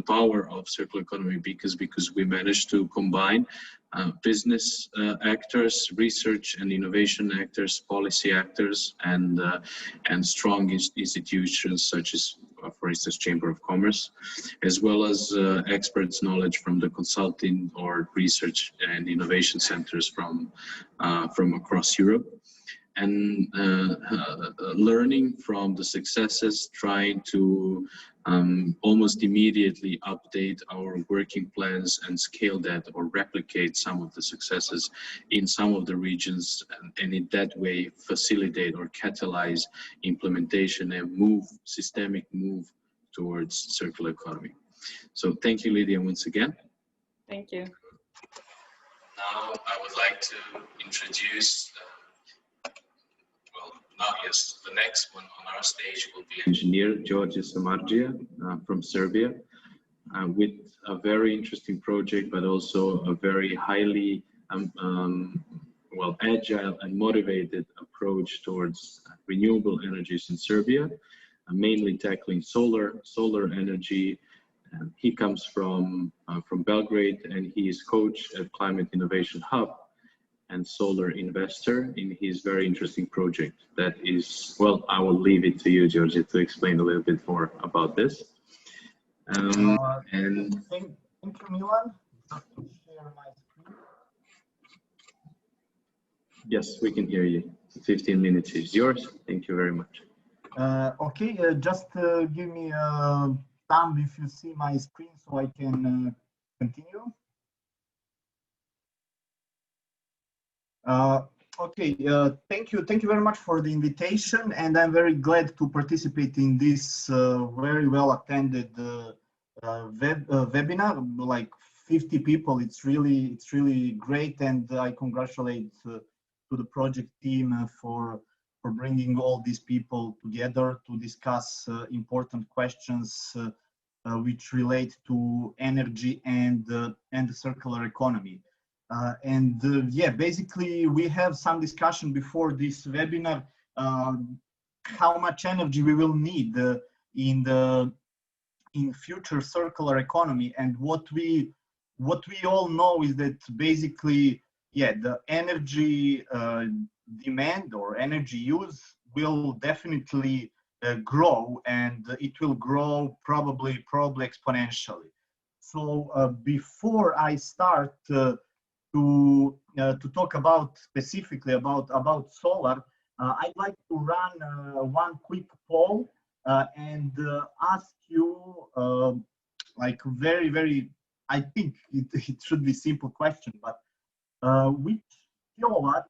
power of circular economy, because we managed to combine business actors, research and innovation actors, policy actors, and strong institutions such as, for instance, Chamber of Commerce, as well as experts' knowledge from the consulting or research and innovation centers from across Europe. And learning from the successes, trying to almost immediately update our working plans and scale that or replicate some of the successes in some of the regions, and in that way facilitate or catalyze implementation and systemic move towards circular economy. So thank you, Lydia, once again. Thank you. Now I would like to introduce the next one on our stage will be engineer George Samardzija from Serbia, with a very interesting project, but also a very highly agile and motivated approach towards renewable energies in Serbia, mainly tackling solar energy. He comes from Belgrade, and he is coach at Climate Innovation Hub and solar investor in his very interesting project. That is, well, I will leave it to you, Georgia, to explain a little bit more about this. Thank you, Milan. Just to share my screen. Yes, we can hear you. 15 minutes is yours. Thank you very much. Okay, just give me a thumb if you see my screen so I can continue. Okay, thank you very much for the invitation, and I'm very glad to participate in this very well attended webinar. Like 50 people, it's really great, and I congratulate to the project team for bringing all these people together to discuss important questions which relate to energy and the circular economy. Yeah, basically we have some discussion before this webinar how much energy we will need in future circular economy, and what we all know is that basically, yeah, the energy demand or energy use will definitely grow, and it will grow probably exponentially. So before I start to talk about specifically about solar, I'd like to run one quick poll and ask you like very, I think it should be simple question, but which kilowatt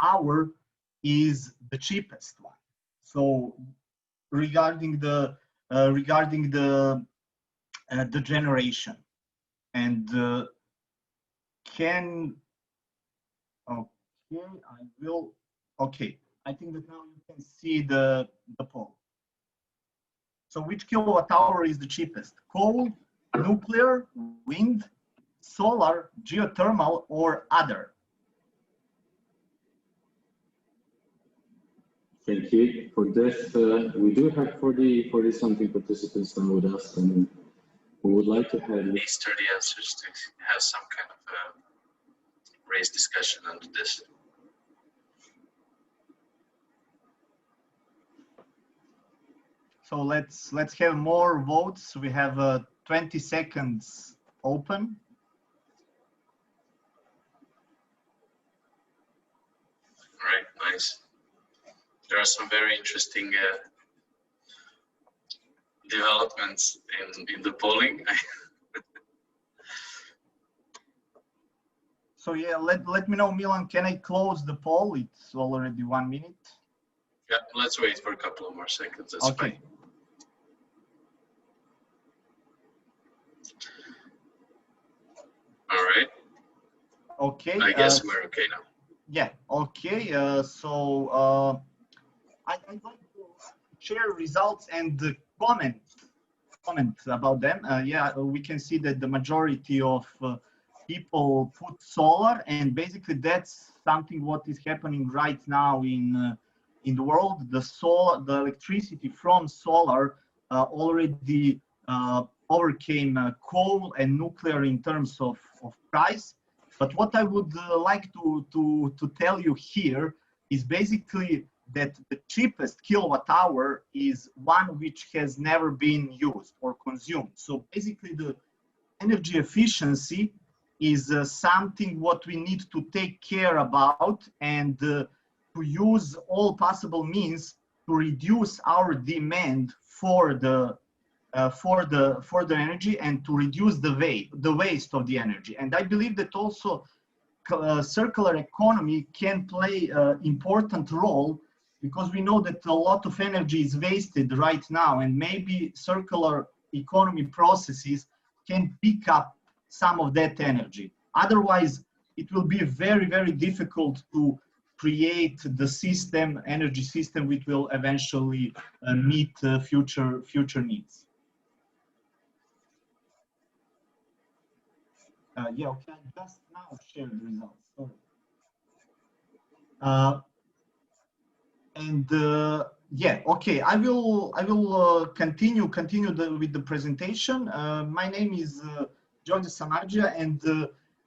hour is the cheapest one? So regarding the generation, and okay, I think that now you can see the poll. So which kilowatt hour is the cheapest? Coal, nuclear, wind, solar, geothermal, or other? Thank you for this. We do have 40 something participants now with us, and we would like to have at least 30 answers to have some kind of raised discussion under this. So let's have more votes. We have 20 seconds open. Nice. There are some very interesting developments in the polling. So yeah, let me know, Milan, can I close the poll? It's already 1 minute. Yeah, let's wait for a couple of more seconds. That's Okay. fine. All right. Okay. I guess we're okay now. Yeah. Okay. I'd like to share results and comment about them. Yeah, we can see that the majority of people put solar, and basically that's something what is happening right now in the world. The electricity from solar already overcame coal and nuclear in terms of price. But what I would like to tell you here is basically that the cheapest kilowatt hour is one which has never been used or consumed. So basically the energy efficiency is something what we need to take care about, and to use all possible means to reduce our demand for the energy and to reduce the waste of the energy. And I believe that also circular economy can play an important role, because we know that a lot of energy is wasted right now, and maybe circular economy processes can pick up some of that energy. Otherwise, it will be very, very difficult to create the energy system, which will eventually meet future needs. Yeah, okay, I just now shared the results. Sorry. Yeah, okay, I will continue with the presentation. My name is George Samardzija, and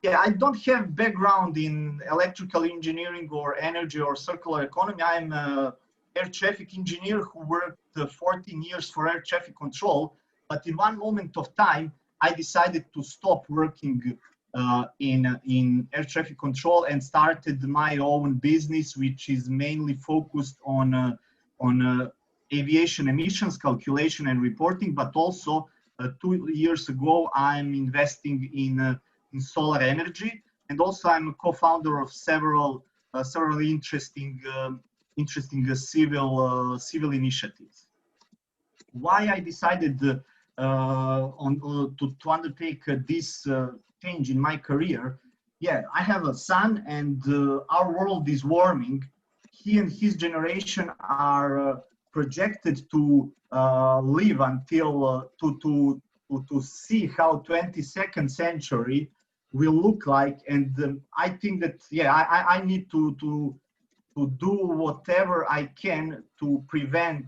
yeah, I don't have background in electrical engineering or energy or circular economy. I'm an air traffic engineer who worked 14 years for air traffic control, but in one moment of time, I decided to stop working in air traffic control and started my own business, which is mainly focused on aviation emissions calculation and reporting. But also 2 years ago, I'm investing in solar energy, and also I'm a co-founder of several interesting civil initiatives. Why I decided to undertake this change in my career? Yeah, I have a son, and our world is warming. He and his generation are projected to live until to see how 22nd century will look like, and I think that yeah, I need to do whatever I can to prevent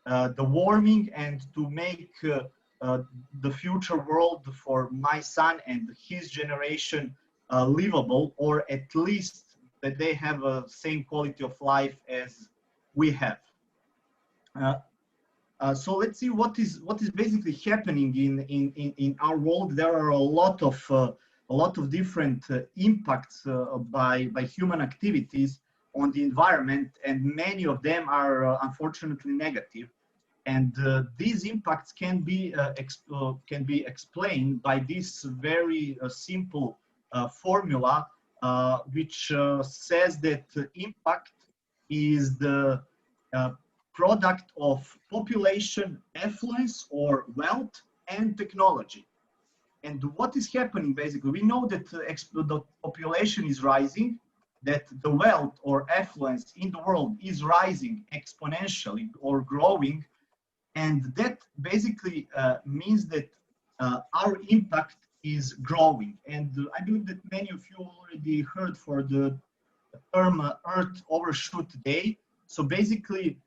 the warming and to make the future world for my son and his generation livable, or at least that they have a same quality of life as we have. So let's see what is basically happening in our world. There are a lot of different impacts by human activities on the environment, and many of them are unfortunately negative. And these impacts can be explained by this very simple formula, which says that impact is the product of population, affluence, or wealth, and technology. And what is happening basically? We know that the population is rising, that the wealth or affluence in the world is rising exponentially or growing, and that basically means that our impact is growing. And I believe that many of you already heard for the term Earth Overshoot Day. So basically,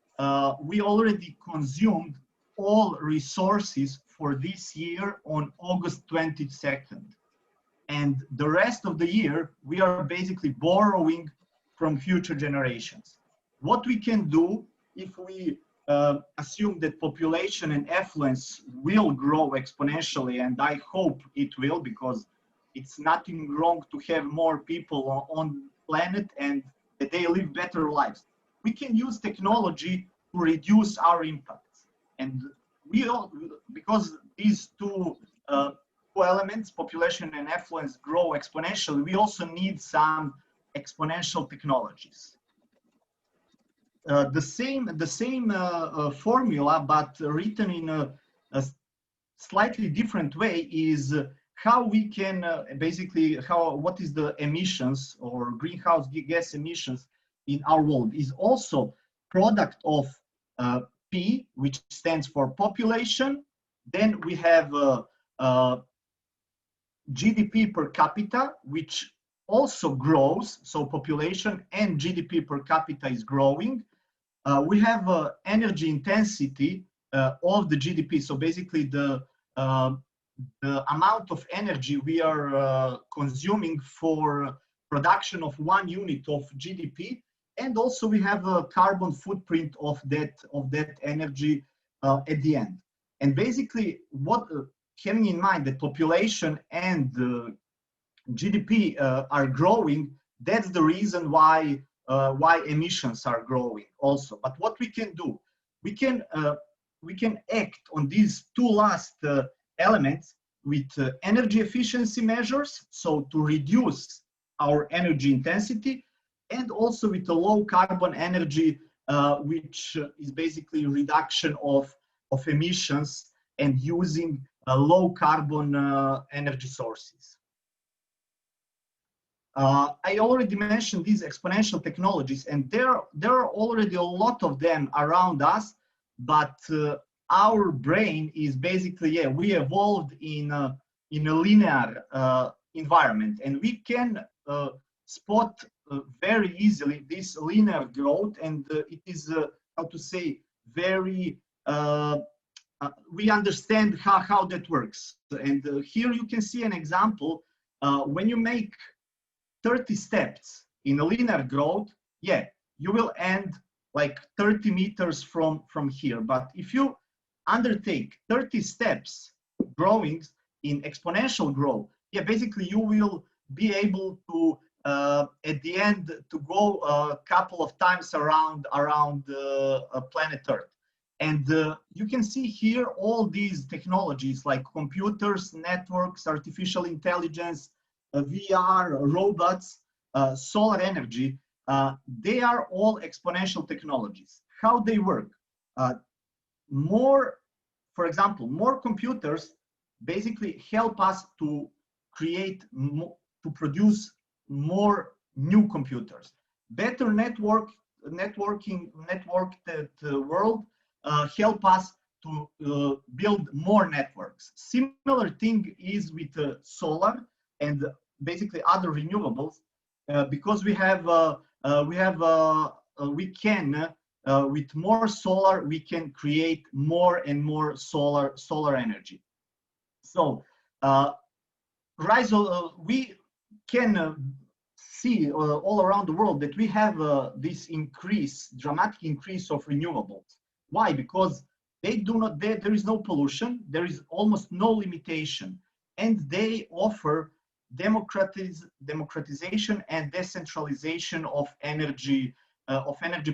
we already consumed all resources for this year on August 22nd. And the rest of the year, we are basically borrowing from future generations. What we can do if we assume that population and affluence will grow exponentially, and I hope it will, because it's nothing wrong to have more people on the planet, and that they live better lives. We can use technology to reduce our impacts. And we all, because these two elements, population and affluence, grow exponentially, we also need some exponential technologies. The same formula, but written in a slightly different way, is how we can what is the emissions or greenhouse gas emissions in our world is also product of P, which stands for population. Then we have GDP per capita, which also grows. So population and GDP per capita is growing. We have energy intensity of the GDP. So basically the amount of energy we are consuming for production of 1 unit of GDP. And also we have a carbon footprint of that energy at the end. And basically, what having in mind that population and GDP are growing, that's the reason why emissions are growing also. But what we can do, we can act on these two last elements with energy efficiency measures, so to reduce our energy intensity, and also with a low carbon energy, which is basically reduction of emissions and using low carbon energy sources. I already mentioned these exponential technologies, and there are already a lot of them around us, but our brain is basically, we evolved in a linear environment, and we can spot very easily this linear growth, and it is, how to say, very, we understand how that works. And here you can see an example. When you make 30 steps in a linear growth, you will end like 30 meters from here. But if you undertake 30 steps growing in exponential growth, basically you will be able to at the end to go a couple of times around planet Earth. And you can see here all these technologies like computers, networks, artificial intelligence, VR, robots, solar energy, they are all exponential technologies. How they work? For example, more computers basically help us to create, to produce more new computers. Better networked world help us to build more networks. Similar thing is with solar and basically other renewables, because with more solar we can create more and more solar energy. So we can see all around the world that we have this dramatic increase of renewables. Why? Because there is no pollution, there is almost no limitation, and they offer democratization and decentralization of energy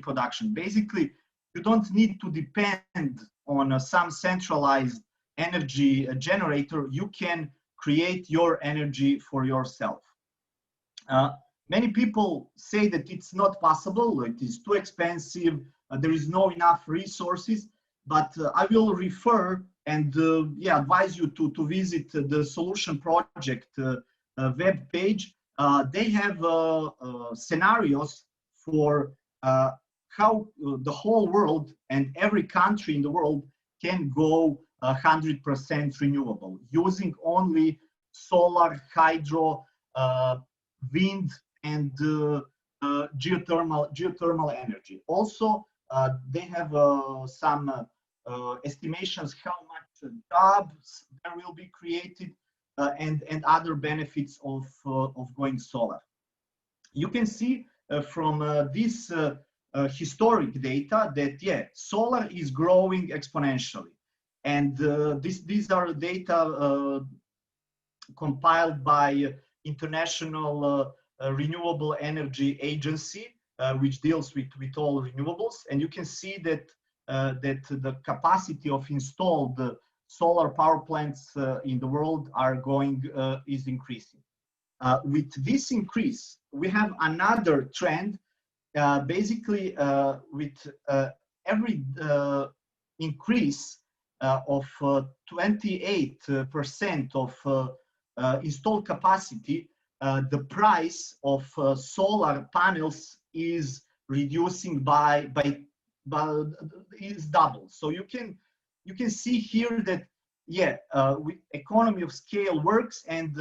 production. Basically, you don't need to depend on some centralized energy generator. You can create your energy for yourself. Many people say that it's not possible, it is too expensive, there is no enough resources, but I will refer and advise you to visit the Solution Project web page. They have scenarios for how the whole world and every country in the world can go 100% renewable using only solar, hydro, wind, and geothermal energy. Also, they have some estimations how much jobs there will be created and other benefits of going solar. You can see from this historic data that solar is growing exponentially, and these are data compiled by International Renewable Energy Agency, which deals with all renewables. And you can see that that the capacity of installed solar power plants in the world is increasing. With this increase, we have another trend. Basically, with every increase of 28% of installed capacity, the price of solar panels is reducing by is double. So you can see here that economy of scale works, and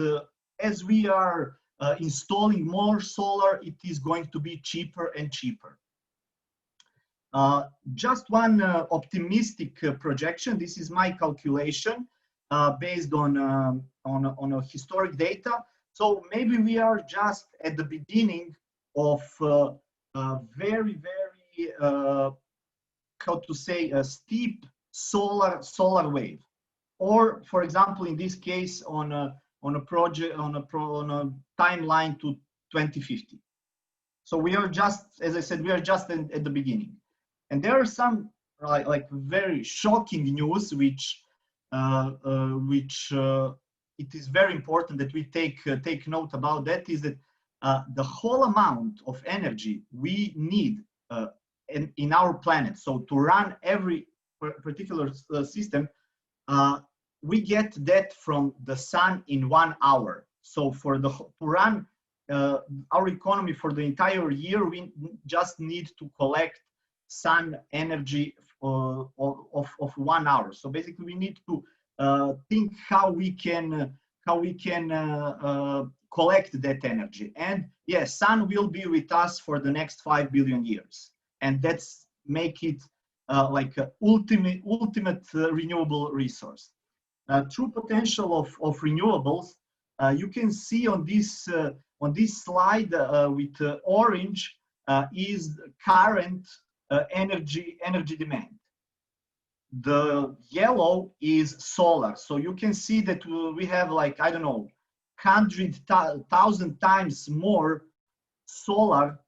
as we are installing more solar, it is going to be cheaper and cheaper. Just one optimistic projection. This is my calculation based on a historic data. So maybe we are just at the beginning of a very how to say, a steep solar wave, or for example, in this case, on a project on a timeline to 2050. So we are just, as I said, we are just at the beginning. And there are some like very shocking news, which it is very important that we take note about. That is that the whole amount of energy we need in our planet, so to run every particular system, we get that from the sun in 1 hour. So to run our economy for the entire year, we just need to collect sun energy of 1 hour. So basically, we need to think how we can collect that energy. And yes, sun will be with us for the next 5 billion years, and that's make it like an ultimate renewable resource. True potential of renewables, you can see on this slide with orange is current energy demand. The yellow is solar. So you can see that we have, like, I don't know, 100,000 times more solar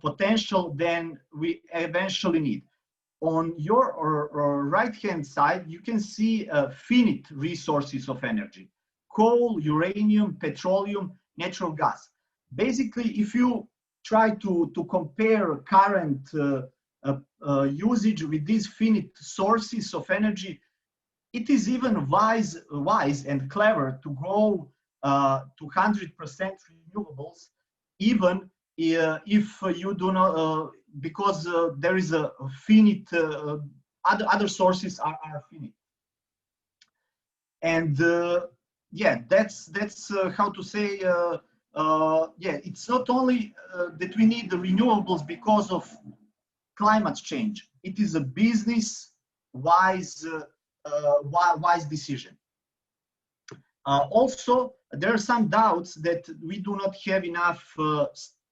potential than we eventually need. On your right-hand side, you can see finite resources of energy: coal, uranium, petroleum, natural gas. Basically, if you try to compare current usage with these finite sources of energy, it is even wise and clever to go to 100% renewables, even if you do not, because there is a finite, other sources are finite. And yeah, that's how to say, yeah, it's not only that we need the renewables because of climate change. It is a business wise decision. Also, there are some doubts that we do not have enough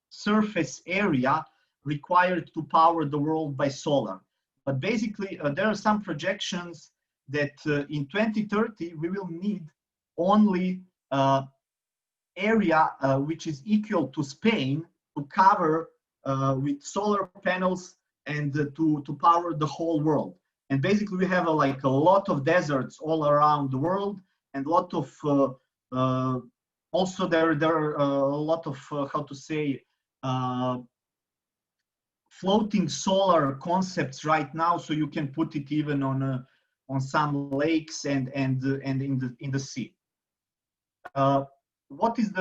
surface area required to power the world by solar. But basically, there are some projections that in 2030, we will need only area which is equal to Spain to cover with solar panels and to power the whole world. And basically, we have like a lot of deserts all around the world, and a lot of also there are a lot of how to say, floating solar concepts right now. So you can put it even on some lakes and in the sea. What is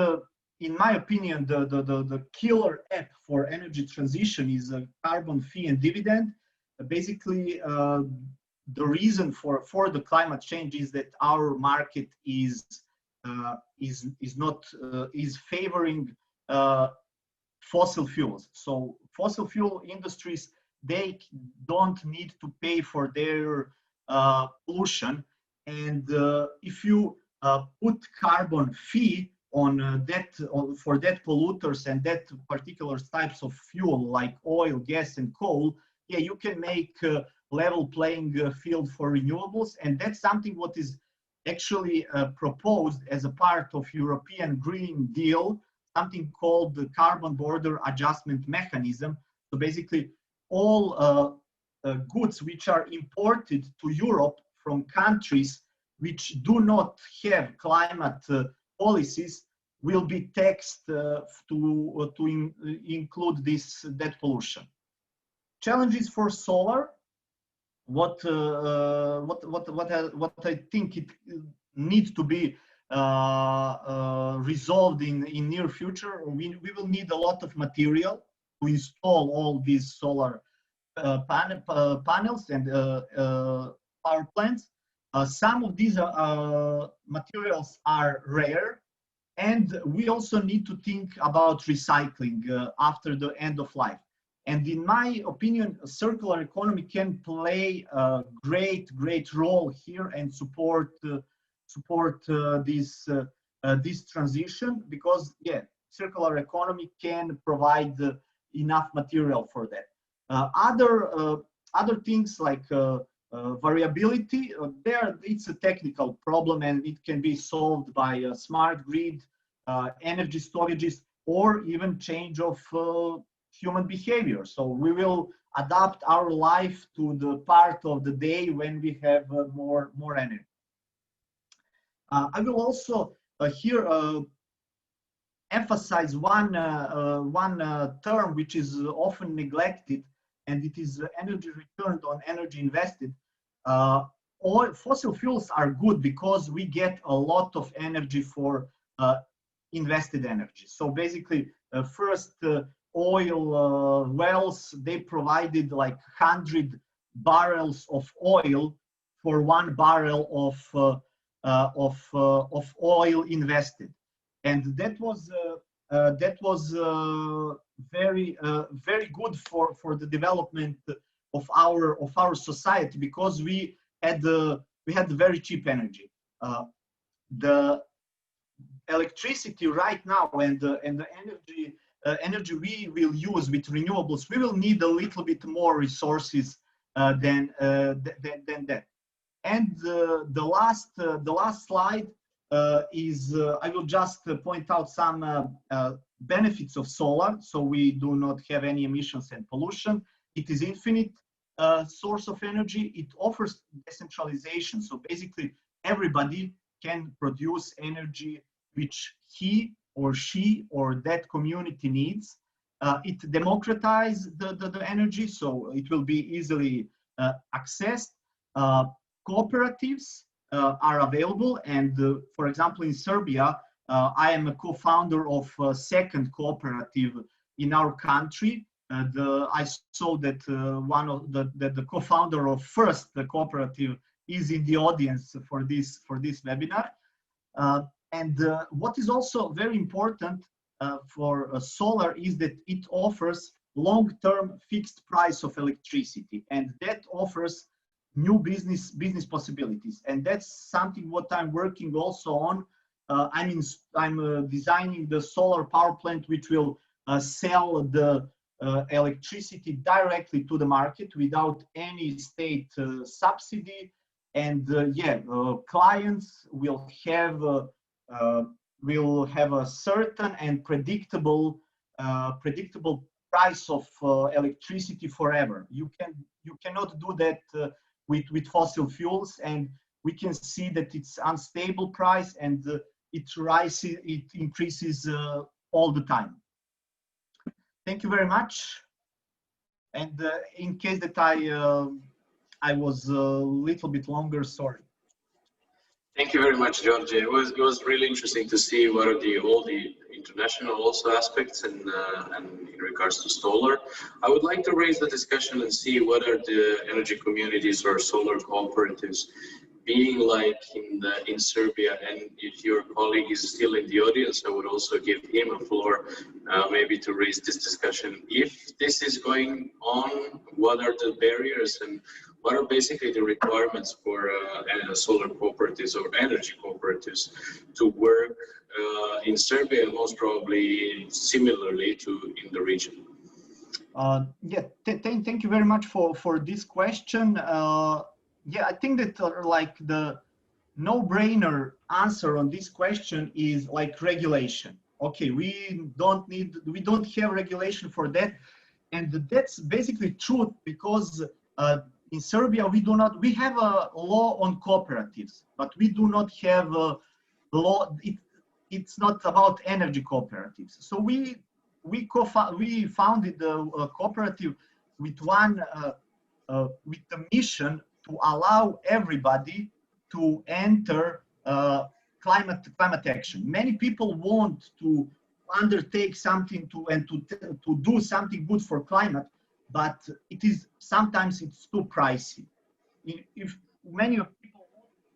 in my opinion, the killer app for energy transition is a carbon fee and dividend. Basically, the reason for the climate change is that our market is favoring fossil fuels. So fossil fuel industries, they don't need to pay for their pollution, and if you put carbon fee on for that polluters and that particular types of fuel like oil, gas, and coal, yeah, you can make level playing field for renewables, and that's something what is actually proposed as a part of European Green Deal, something called the Carbon Border Adjustment Mechanism, So basically, all goods which are imported to Europe from countries which do not have climate policies will be taxed to include that pollution. Challenges for solar. What I think it needs to be resolved in near future. We will need a lot of material to install all these solar panels and power plants. Some of these materials are rare, and we also need to think about recycling after the end of life. And in my opinion, a circular economy can play a great role here and support this transition, because circular economy can provide enough material for that. Other things like variability, it's a technical problem, and it can be solved by a smart grid, energy storages, or even change of human behavior. So we will adapt our life to the part of the day when we have more energy. I will also here emphasize one term which is often neglected, and it is energy returned on energy invested. Fossil fuels are good because we get a lot of energy for invested energy. So basically, first oil wells, they provided like 100 barrels of oil for 1 barrel of oil invested, and that was very good for the development of our society, because we had very cheap energy. The electricity right now and the energy we will use with renewables, we will need a little bit more resources than that. And the last slide is I will just point out some benefits of solar. So we do not have any emissions and pollution. It is infinite source of energy. It offers decentralization. So basically, everybody can produce energy which he or she or that community needs. It democratizes the energy, so it will be easily accessed. Cooperatives are available, and for example, in Serbia, I am a co-founder of a second cooperative in our country. I saw that one of the co-founder of first cooperative is in the audience for this webinar. And what is also very important for solar is that it offers long-term fixed price of electricity, and that offers new business possibilities. And that's something what I'm working also on. I'm designing the solar power plant which will sell the electricity directly to the market without any state subsidy. And clients will have a certain and predictable price of electricity forever. You cannot do that with fossil fuels, and we can see that it's unstable price, and it increases all the time. Thank you very much. And in case that I was a little bit longer, sorry. Thank you very much, George. It was really interesting to see what are all the international also aspects and in regards to solar. I would like to raise the discussion and see what are the energy communities or solar cooperatives being like in Serbia. And if your colleague is still in the audience, I would also give him a floor maybe to raise this discussion. If this is going on, what are the barriers and what are basically the requirements for solar cooperatives or energy cooperatives to work in Serbia, and most probably similarly to in the region? Thank you very much for this question. I think that like the no-brainer answer on this question is like regulation. Okay, we don't have regulation for that. And that's basically true because in Serbia we have a law on cooperatives, but we do not have a law. It's not about energy cooperatives. So we founded a cooperative with with the mission to allow everybody to enter climate action. Many people want to undertake something to do something good for climate, but sometimes it's too pricey. If many people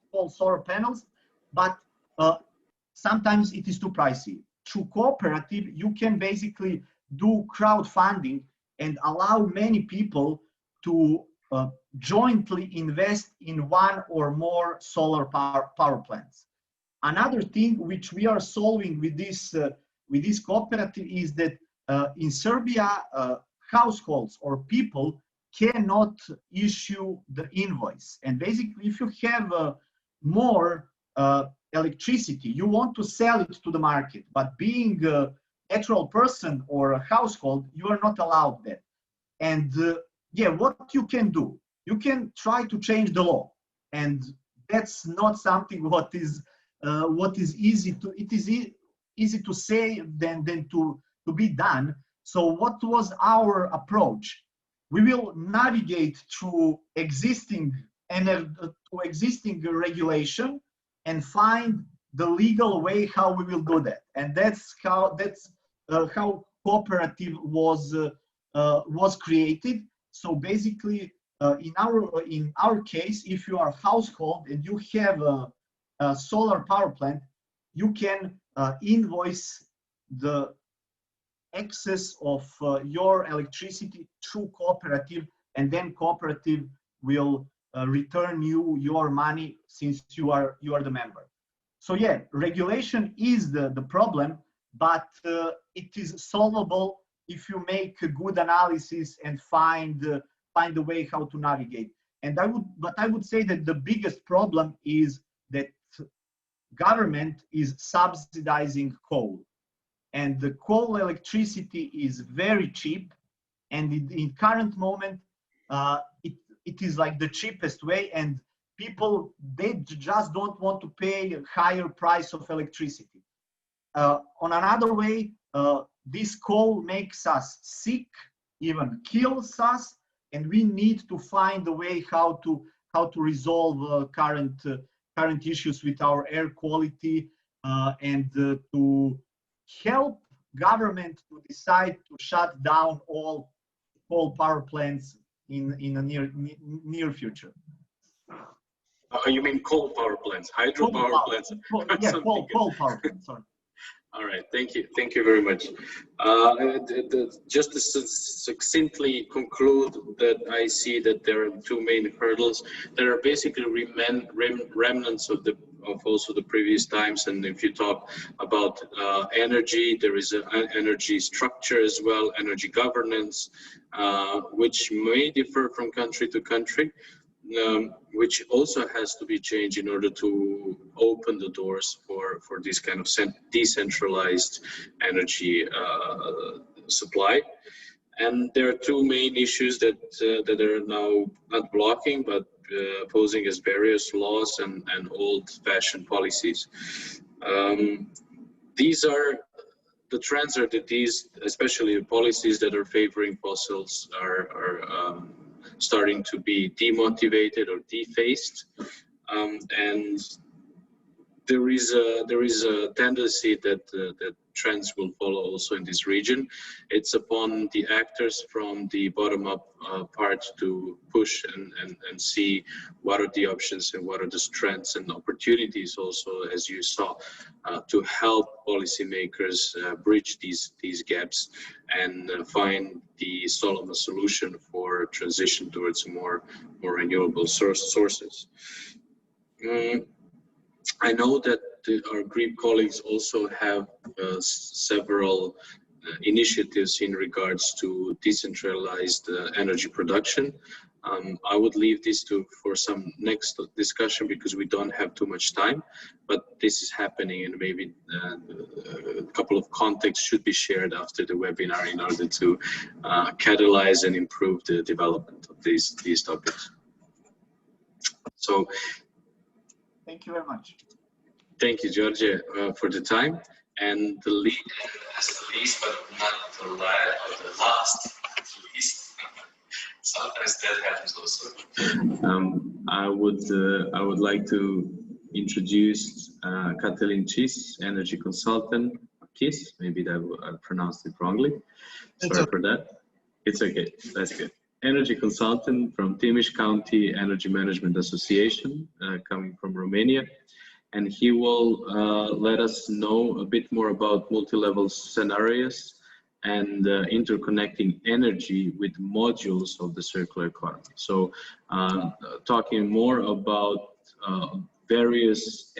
install solar panels, but sometimes it is too pricey. Through cooperative, you can basically do crowdfunding and allow many people to jointly invest in one or more solar power plants. Another thing which we are solving with this cooperative is that in Serbia, households or people cannot issue the invoice. And basically, if you have more electricity, you want to sell it to the market, but being a natural person or a household, you are not allowed that. And yeah, what you can do, you can try to change the law, and that's not something what is easy to. It is easy to say than to be done. So what was our approach? We will navigate through existing regulation and find the legal way how we will do that. And that's how cooperative was created. So basically, in our case, if you are a household and you have a solar power plant, you can invoice the excess of your electricity through cooperative, and then cooperative will return you your money since you are the member. So yeah, regulation is the problem, but it is solvable if you make a good analysis and find a way how to navigate. And I would say that the biggest problem is that government is subsidizing coal, and the coal electricity is very cheap, and in current moment it is like the cheapest way, and people, they just don't want to pay a higher price of electricity. On another way, this coal makes us sick, even kills us, and we need to find a way how to resolve current issues with our air quality, and to help government to decide to shut down all coal power plants in the near future. You mean coal power plants, hydro power plants? Yeah, coal power plants, sorry. All right, thank you very much. Just to succinctly conclude that I see that there are two main hurdles that are basically remnants of also the previous times. And if you talk about energy, there is an energy structure as well, energy governance, which may differ from country to country. Which also has to be changed in order to open the doors for this kind of decentralized energy supply. And there are two main issues that are now not blocking, but posing as barriers: laws and old-fashioned policies. These are the trends are that these, especially policies that are favoring fossils, are starting to be demotivated or defaced, and there is a tendency that trends will follow also in this region. It's upon the actors from the bottom-up part to push and see what are the options and what are the strengths and opportunities also, as you saw, to help policymakers bridge these gaps and find the solid solution for transition towards more renewable sources. I know that our Greek colleagues also have several initiatives in regards to decentralized energy production. I would leave this for some next discussion because we don't have too much time. but this is happening, and maybe a couple of contexts should be shared after the webinar in order to catalyze and improve the development of these topics. So Thank you very much. thank you, George, for the time. And the least, but not the last, least. Sometimes that happens also. I would like to introduce Katalin Cis, energy consultant, KISS. Maybe that I pronounced it wrongly. Sorry for that. It's okay. That's good. Energy consultant from Timiș County Energy Management Association, coming from Romania. And he will let us know a bit more about multi-level scenarios and interconnecting energy with modules of the circular economy. So talking more about various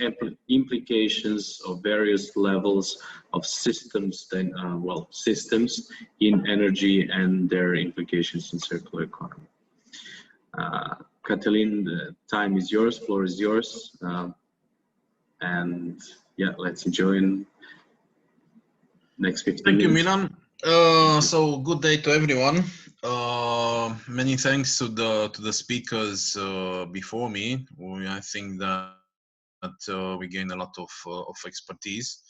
implications of various levels of systems, systems in energy and their implications in circular economy. Katalin, the time is yours, floor is yours. And yeah, let's enjoy in next 15 Thank minutes. you, Milan. So good day to everyone. Many thanks to the speakers before me. I think that we gain a lot of expertise.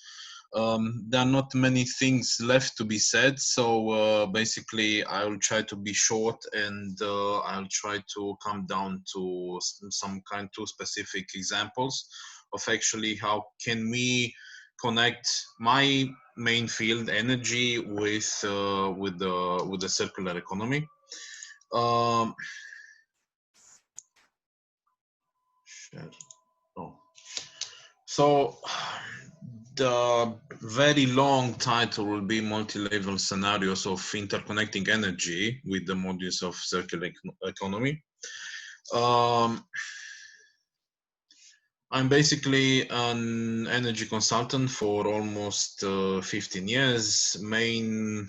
There are not many things left to be said, so basically I will try to be short, and I'll try to come down to some two specific examples of actually how can we connect my main field, energy, with the circular economy. So the very long title will be multi-level scenarios of interconnecting energy with the modules of circular economy. I'm basically an energy consultant for almost 15 years. Main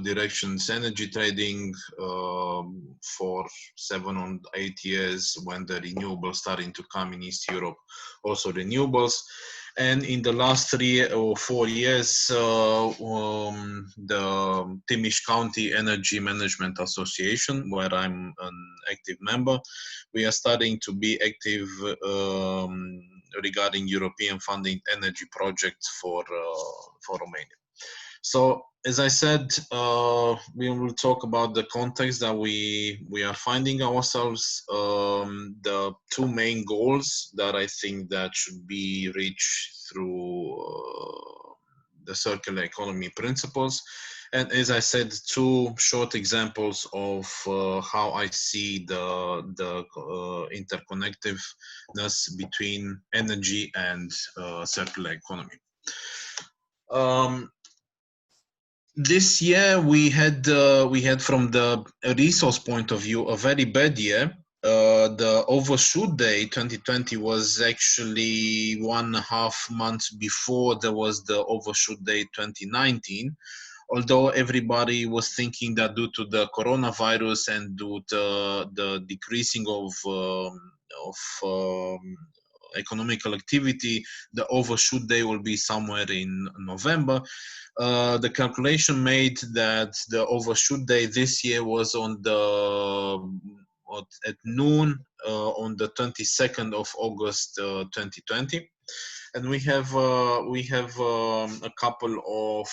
directions energy trading for 7 or 8 years when the renewables starting to come in East Europe, also renewables. And in the last 3 or 4 years, the Timiș County Energy Management Association, where I'm an active member, we are starting to be active regarding European funding energy projects for Romania. So, as I said, we will talk about the context that we are finding ourselves, the 2 main goals that I think that should be reached through the circular economy principles. And as I said, 2 short examples of how I see the interconnectiveness between energy and circular economy. This year we had from the resource point of view a very bad year. The overshoot day 2020 was actually 1.5 months before there was the overshoot day 2019. Although everybody was thinking that due to the coronavirus and due to the decreasing of economical activity, the overshoot day will be somewhere in November. The calculation made that the overshoot day this year was on at noon on the 22nd of August 2020. And we have a couple of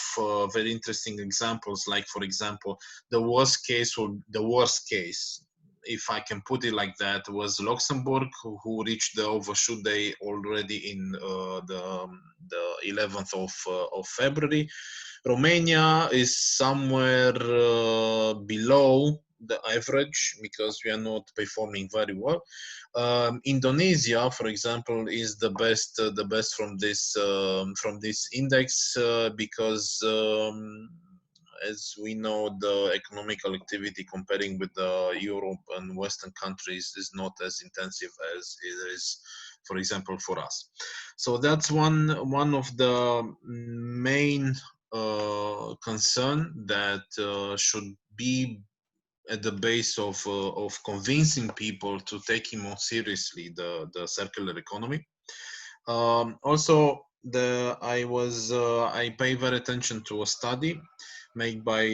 very interesting examples, like, for example, the worst case, or the worst case, if I can put it like that, was Luxembourg, who reached the overshoot day already in the 11th of February. Romania is somewhere below the average because we are not performing very well. Indonesia, for example, is the best from this index because as we know, the economical activity comparing with Europe and Western countries is not as intensive as it is, for example, for us. So that's one of the main concern that should be at the base of convincing people to take more seriously the circular economy. Also, I pay very attention to a study made by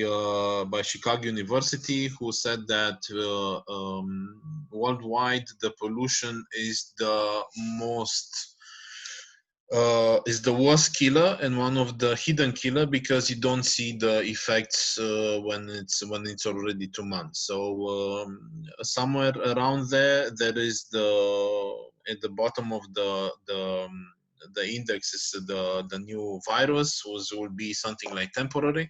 Chicago University, who said that worldwide the pollution is the worst killer and one of the hidden killer, because you don't see the effects when it's already 2 months. So somewhere around there is at the bottom of the index is the new virus, will be something like temporary.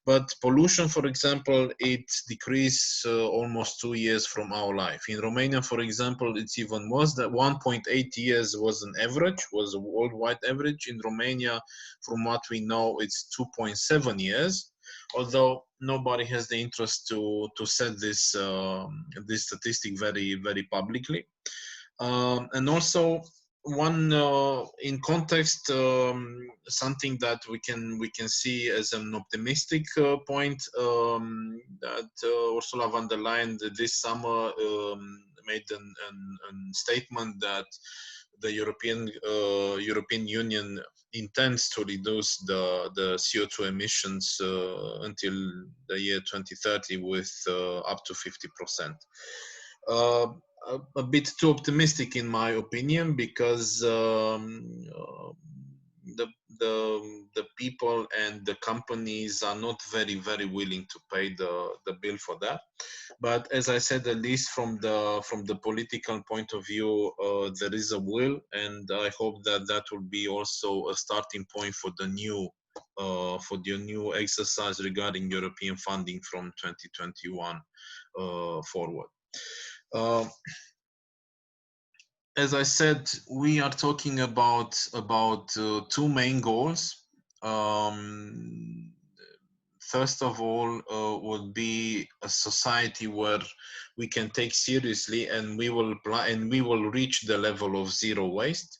But pollution, for example, it decreased almost 2 years from our life. In Romania, for example, it's even worse. That 1.8 years was an average, was a worldwide average. In Romania, from what we know, it's 2.7 years. Although nobody has the interest to set this this statistic very publicly. And also, one in context, something that we can see as an optimistic point, that Ursula von der Leyen this summer made a statement that the European Union intends to reduce the CO2 emissions until the year 2030 with up to 50%. A bit too optimistic in my opinion, because the people and the companies are not very willing to pay the bill for that. But as I said, at least from the political point of view, there is a will, and I hope that will be also a starting point for the new exercise regarding European funding from 2021 forward. As I said, we are talking about two main goals. First of all, would be a society where we can take seriously, and we will reach the level of zero waste,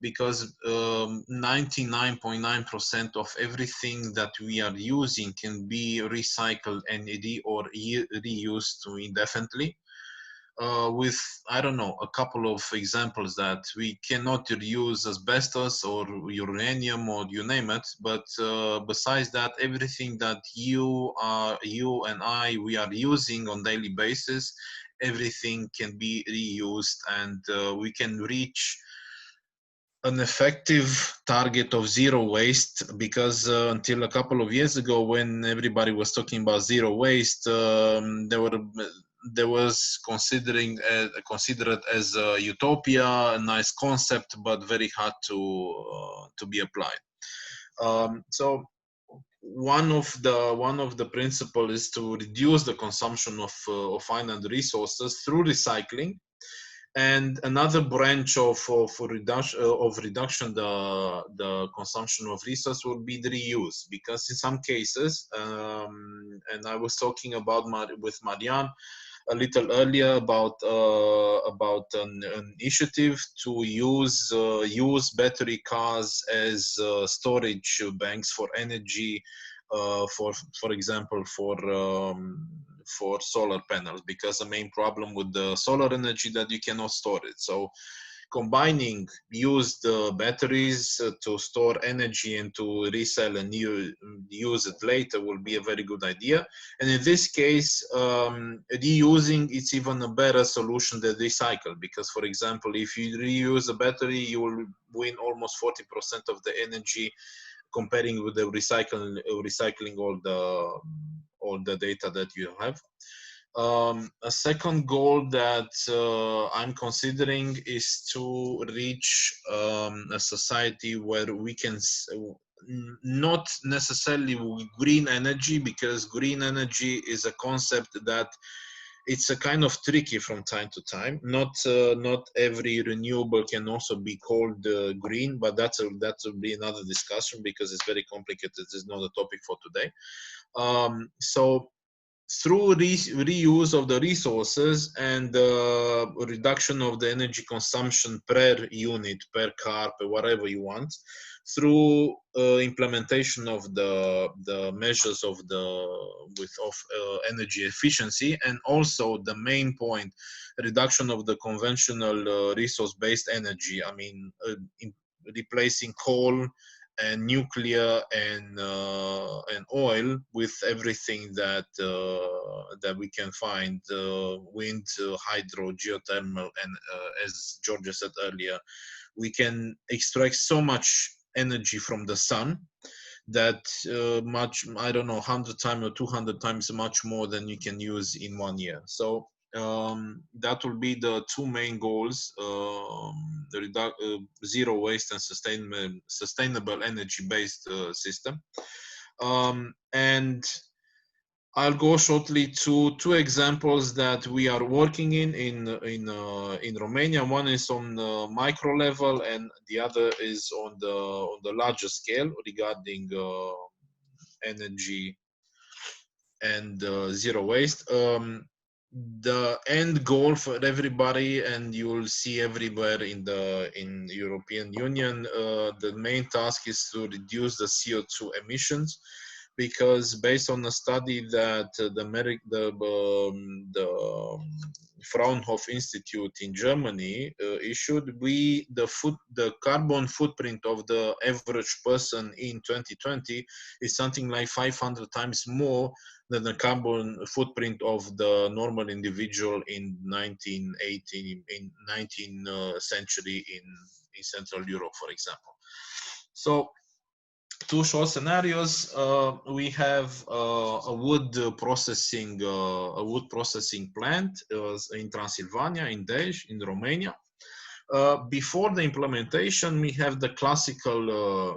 because 99.9% of everything that we are using can be recycled and reused indefinitely. With, I don't know, a couple of examples that we cannot reuse asbestos or uranium or you name it, but besides that, everything that you and I, we are using on daily basis, everything can be reused, and we can reach an effective target of zero waste, because until a couple of years ago, when everybody was talking about zero waste, there was considered as a utopia, a nice concept, but very hard to be applied. So one of the principles is to reduce the consumption of finite resources through recycling. And another branch of reduction the consumption of resource will be the reuse, because in some cases, and I was talking about with Marianne a little earlier about an initiative to use battery cars as storage banks for energy, for example, for solar panels, because the main problem with the solar energy that you cannot store it. So combining used batteries to store energy and to resell and use it later will be a very good idea. And in this case, reusing it's even a better solution than recycle, because, for example, if you reuse a battery, you will win almost 40% of the energy, comparing with the recycling all the data that you have. A second goal that I'm considering is to reach a society where we can not necessarily green energy, because green energy is a concept that it's a kind of tricky from time to time. Not every renewable can also be called green, but that will be another discussion, because it's very complicated. It's not a topic for today. So through reuse of the resources and reduction of the energy consumption per unit, per car, per whatever you want, through implementation of the measures of energy efficiency, and also the main point, reduction of the conventional resource-based energy. I mean, replacing coal and nuclear and oil with everything that that we can find, wind, hydro, geothermal, and as Georgia said earlier, we can extract so much energy from the sun that I don't know, 100 times or 200 times much more than you can use in 1 year. So that will be the two main goals: zero waste and sustainable energy-based system. And I'll go shortly to two examples that we are working in Romania. One is on the micro level, and the other is on the larger scale regarding energy and zero waste. The end goal for everybody, and you will see everywhere in European Union, the main task is to reduce the CO2 emissions, because based on a study that the Fraunhofer Institute in Germany issued, the carbon footprint of the average person in 2020 is something like 500 times more than the carbon footprint of the normal individual in 19th century in Central Europe, for example. So, two short scenarios. We have a wood processing plant in Transylvania, in Dej, in Romania. Before the implementation, we have the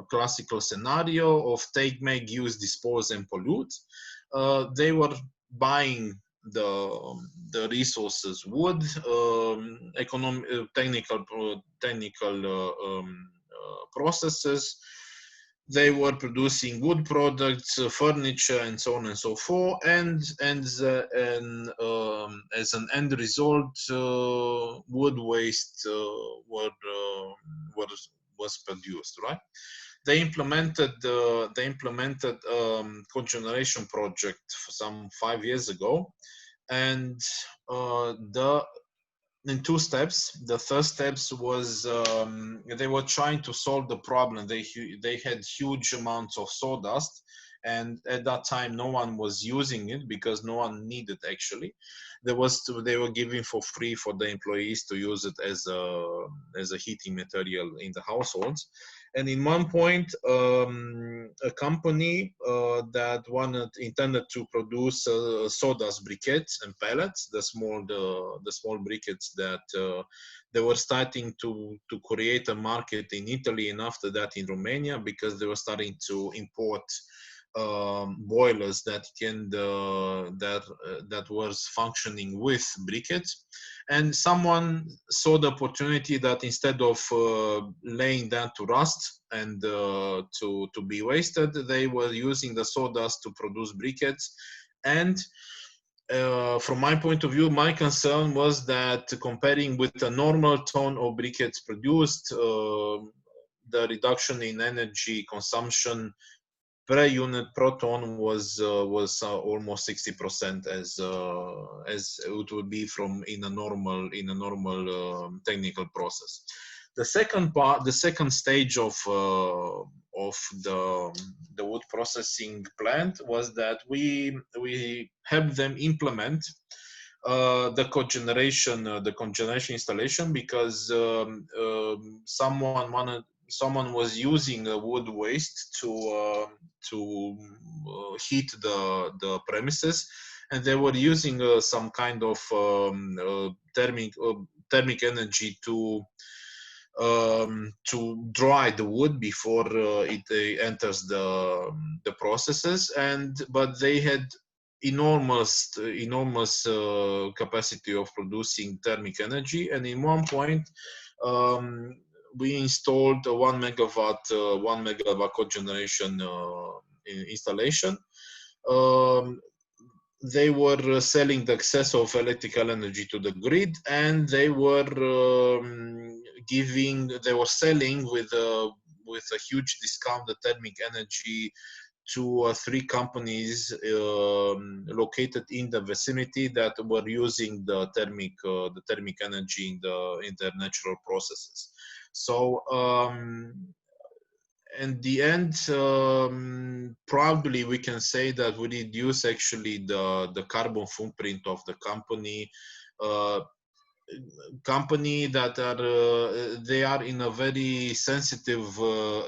classical scenario of take, make, use, dispose, and pollute. They were buying the resources, wood, technical processes. They were producing wood products, furniture, and so on and so forth. And as an end result, wood waste was produced, right? They implemented cogeneration project some 5 years ago, and in two steps. The first steps was they were trying to solve the problem. They had huge amounts of sawdust, and at that time no one was using it because no one needed actually. They were giving for free for the employees to use it as a heating material in the households. And in one point, a company that intended to produce sawdust briquettes and pellets, the small briquettes that they were starting to create a market in Italy, and after that in Romania, because they were starting to import boilers that was functioning with briquettes. And someone saw the opportunity that instead of laying that to rust and to be wasted, they were using the sawdust to produce briquettes. And from my point of view, my concern was that comparing with a normal ton of briquettes produced, the reduction in energy consumption per unit per ton was almost 60%, as it would be in a normal technical process. The second stage of the wood processing plant was that we helped them implement the cogeneration installation, because someone was using wood waste to heat the premises, and they were using some kind of thermic energy to dry the wood before it enters the processes. But they had enormous capacity of producing thermic energy, and in one point we installed a 1 megawatt cogeneration installation. They were selling the excess of electrical energy to the grid, and they were selling with a huge discount the thermic energy to 3 companies located in the vicinity that were using the thermic energy in their natural processes. So in the end, probably we can say that we reduce actually the carbon footprint of the company. Company that are they are in a very sensitive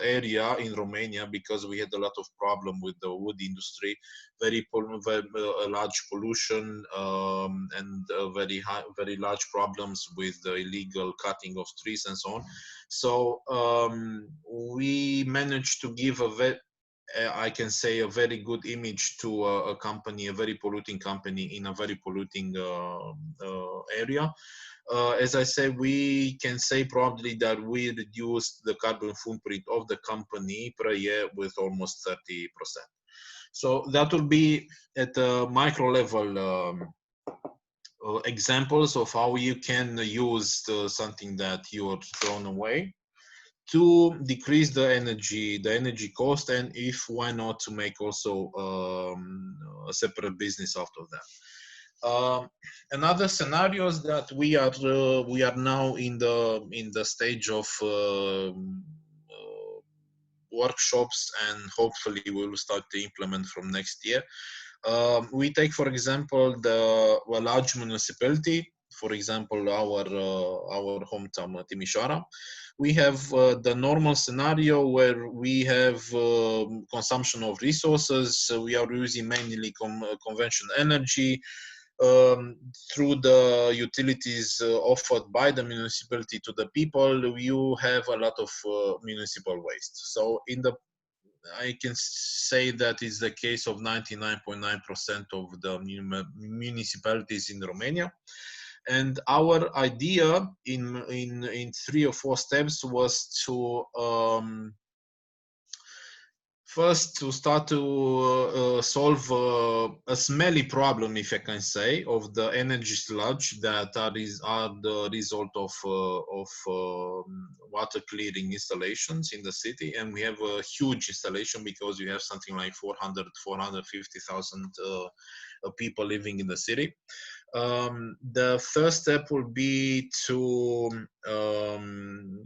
area in Romania, because we had a lot of problem with the wood industry, very large pollution, and very large problems with the illegal cutting of trees and so on. So we managed to give I can say a very good image to a company, a very polluting company in a very polluting area. As I said, we can say probably that we reduced the carbon footprint of the company per year with almost 30%. So that will be at a micro level examples of how you can use something that you're thrown away to decrease the energy cost, and if why not to make also a separate business out of that. Another scenarios that we are now in the stage of workshops, and hopefully we will start to implement from next year. We take, for example, a large municipality, for example, our hometown Timișoara. We have the normal scenario where we have consumption of resources. We are using mainly conventional energy. Through the utilities offered by the municipality to the people, you have a lot of municipal waste. So I can say that is the case of 99.9% of the municipalities in Romania. And our idea in 3 or 4 steps was to first, to start to solve a smelly problem, if I can say, of the energy sludge that are the result of water clearing installations in the city. And we have a huge installation because we have something like 450,000 people living in the city. The first step will be to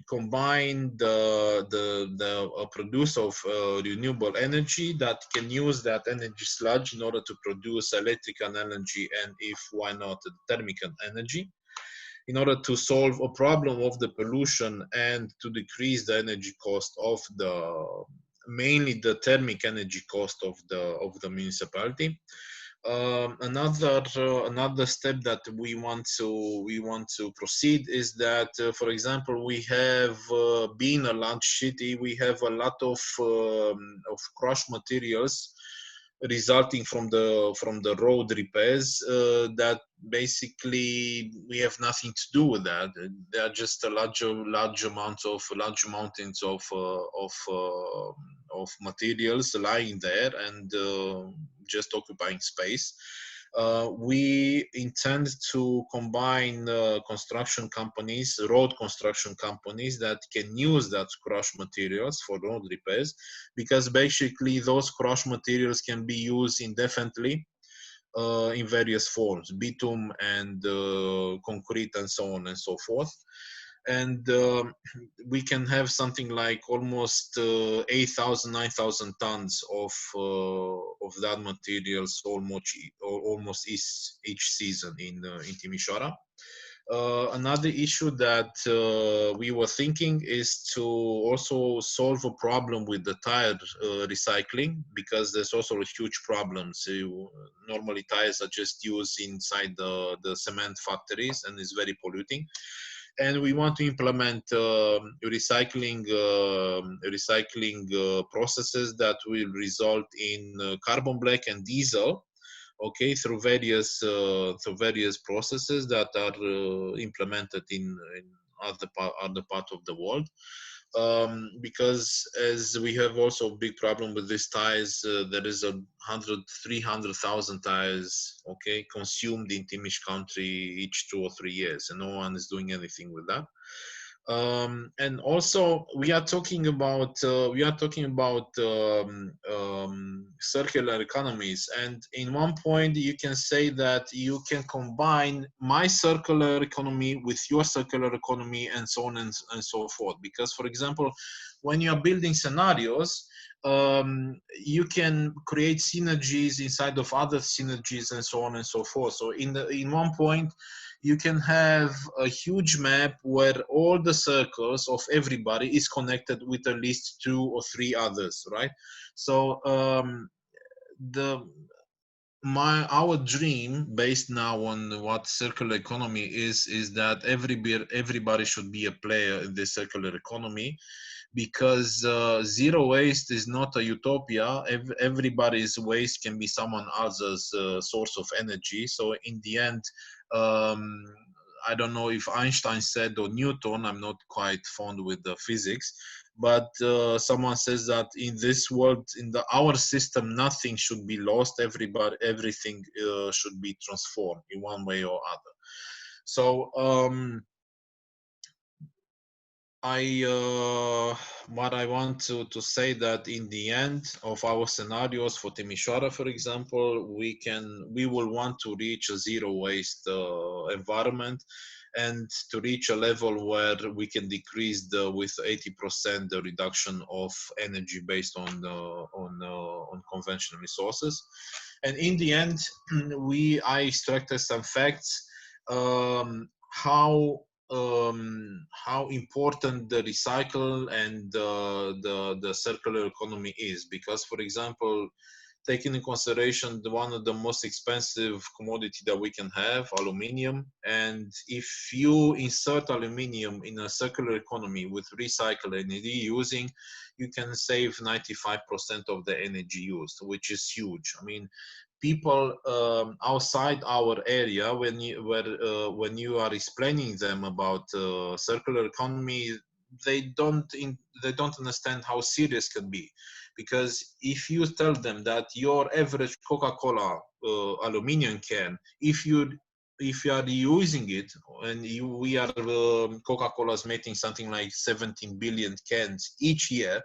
combine the produce of renewable energy that can use that energy sludge in order to produce electrical energy, and if why not thermal energy, in order to solve a problem of the pollution and to decrease the energy cost of mainly the thermic energy cost of the municipality. Another step that we want to proceed is that, for example, we have being a large city, we have a lot of crushed materials resulting from the road repairs that basically we have nothing to do with that. They are just a large mountains of materials lying there and just occupying space. We intend to combine construction companies, road construction companies that can use that crushed materials for road repairs, because basically those crushed materials can be used indefinitely in various forms, bitumen and concrete and so on and so forth. And we can have something like almost 8,000, 9,000 tons of that materials almost each season in Timișoara. Another issue that we were thinking is to also solve a problem with the tire recycling, because there's also a huge problem. So normally tires are just used inside the cement factories and it's very polluting. And we want to implement recycling processes that will result in carbon black and diesel, okay, through various processes that are implemented in other part of the world. Because as we have also a big problem with these tires, there is 300,000 tires, okay, consumed in Timiș country each 2 or 3 years, and no one is doing anything with that. And also we are talking about circular economies, and in one point you can say that you can combine my circular economy with your circular economy and so on and so forth, because for example when you are building scenarios, you can create synergies inside of other synergies and so on and so forth. So in one point you can have a huge map where all the circles of everybody is connected with at least 2 or 3 others, right? So our dream based now on what circular economy is that everybody should be a player in the circular economy, because zero waste is not a utopia. Everybody's waste can be someone else's source of energy. So in the end, I don't know if Einstein said or Newton, I'm not quite fond with the physics, but someone says that in this world, in our system, nothing should be lost. Everything should be transformed in one way or other. So what I want to say that in the end of our scenarios for Timișoara, for example, we will want to reach a zero waste environment, and to reach a level where we can decrease with 80% the reduction of energy based on conventional resources. And in the end, I extracted some facts how important the recycle and the circular economy is, because for example, taking in consideration one of the most expensive commodity that we can have, aluminium, and if you insert aluminium in a circular economy with recycle and reusing, you can save 95% of the energy used, which is huge. I mean, people outside our area, when you are explaining them about circular economy, they don't understand how serious it can be. Because if you tell them that your average Coca-Cola aluminum can, if you are using it, and we are Coca-Cola is making something like 17 billion cans each year,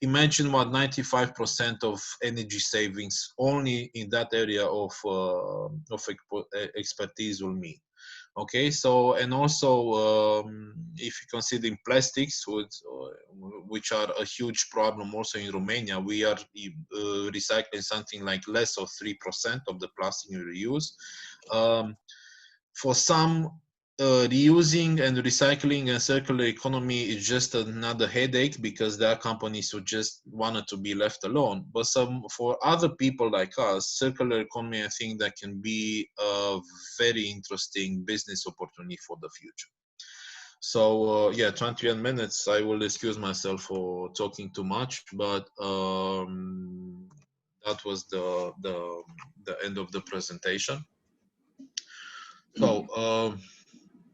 imagine what 95% of energy savings only in that area of expertise will mean. Okay, so, and also if you consider plastics, which are a huge problem also in Romania, we are recycling something like less of 3% of the plastic we reuse. For some, reusing and recycling and circular economy is just another headache, because there are companies who just wanted to be left alone. But for other people like us, circular economy, I think that can be a very interesting business opportunity for the future. So yeah, 21 minutes. I will excuse myself for talking too much, but that was the end of the presentation. So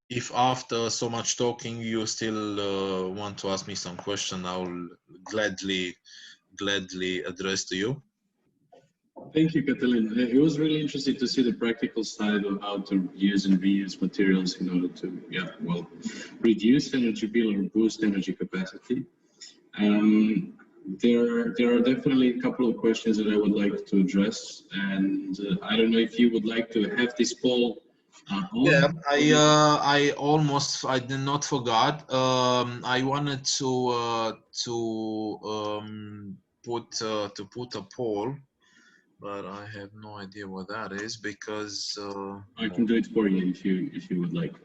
if after so much talking you still want to ask me some question, I will gladly address to you. Thank you, Catalin. It was really interesting to see the practical side of how to use and reuse materials in order to, reduce energy bill or boost energy capacity. There are definitely a couple of questions that I would like to address, and I don't know if you would like to have this poll on. Yeah, I did not forgot. I wanted to put a poll, but I have no idea what that is, because I can do it for you if you would like.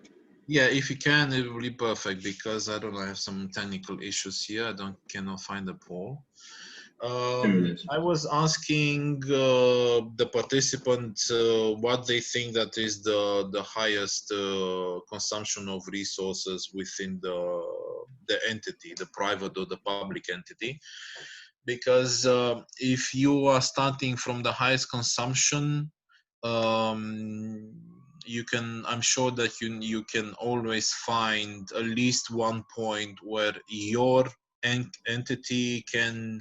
Yeah, if you can, it will be perfect, because I don't know, I have some technical issues here. I cannot find the poll. I was asking the participants what they think that is the highest consumption of resources within the entity, the private or the public entity. Because if you are starting from the highest consumption, I'm sure that you can always find at least one point where your entity can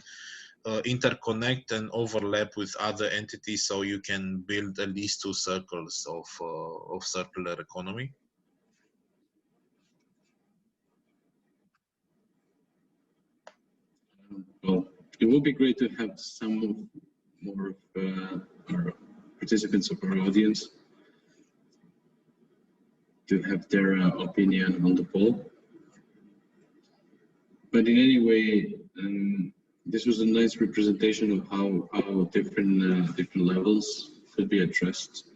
interconnect and overlap with other entities, so you can build at least 2 circles of circular economy. it would be great to have some more of our participants of our audience to have their opinion on the poll. But in any way, this was a nice representation of how different different levels could be addressed.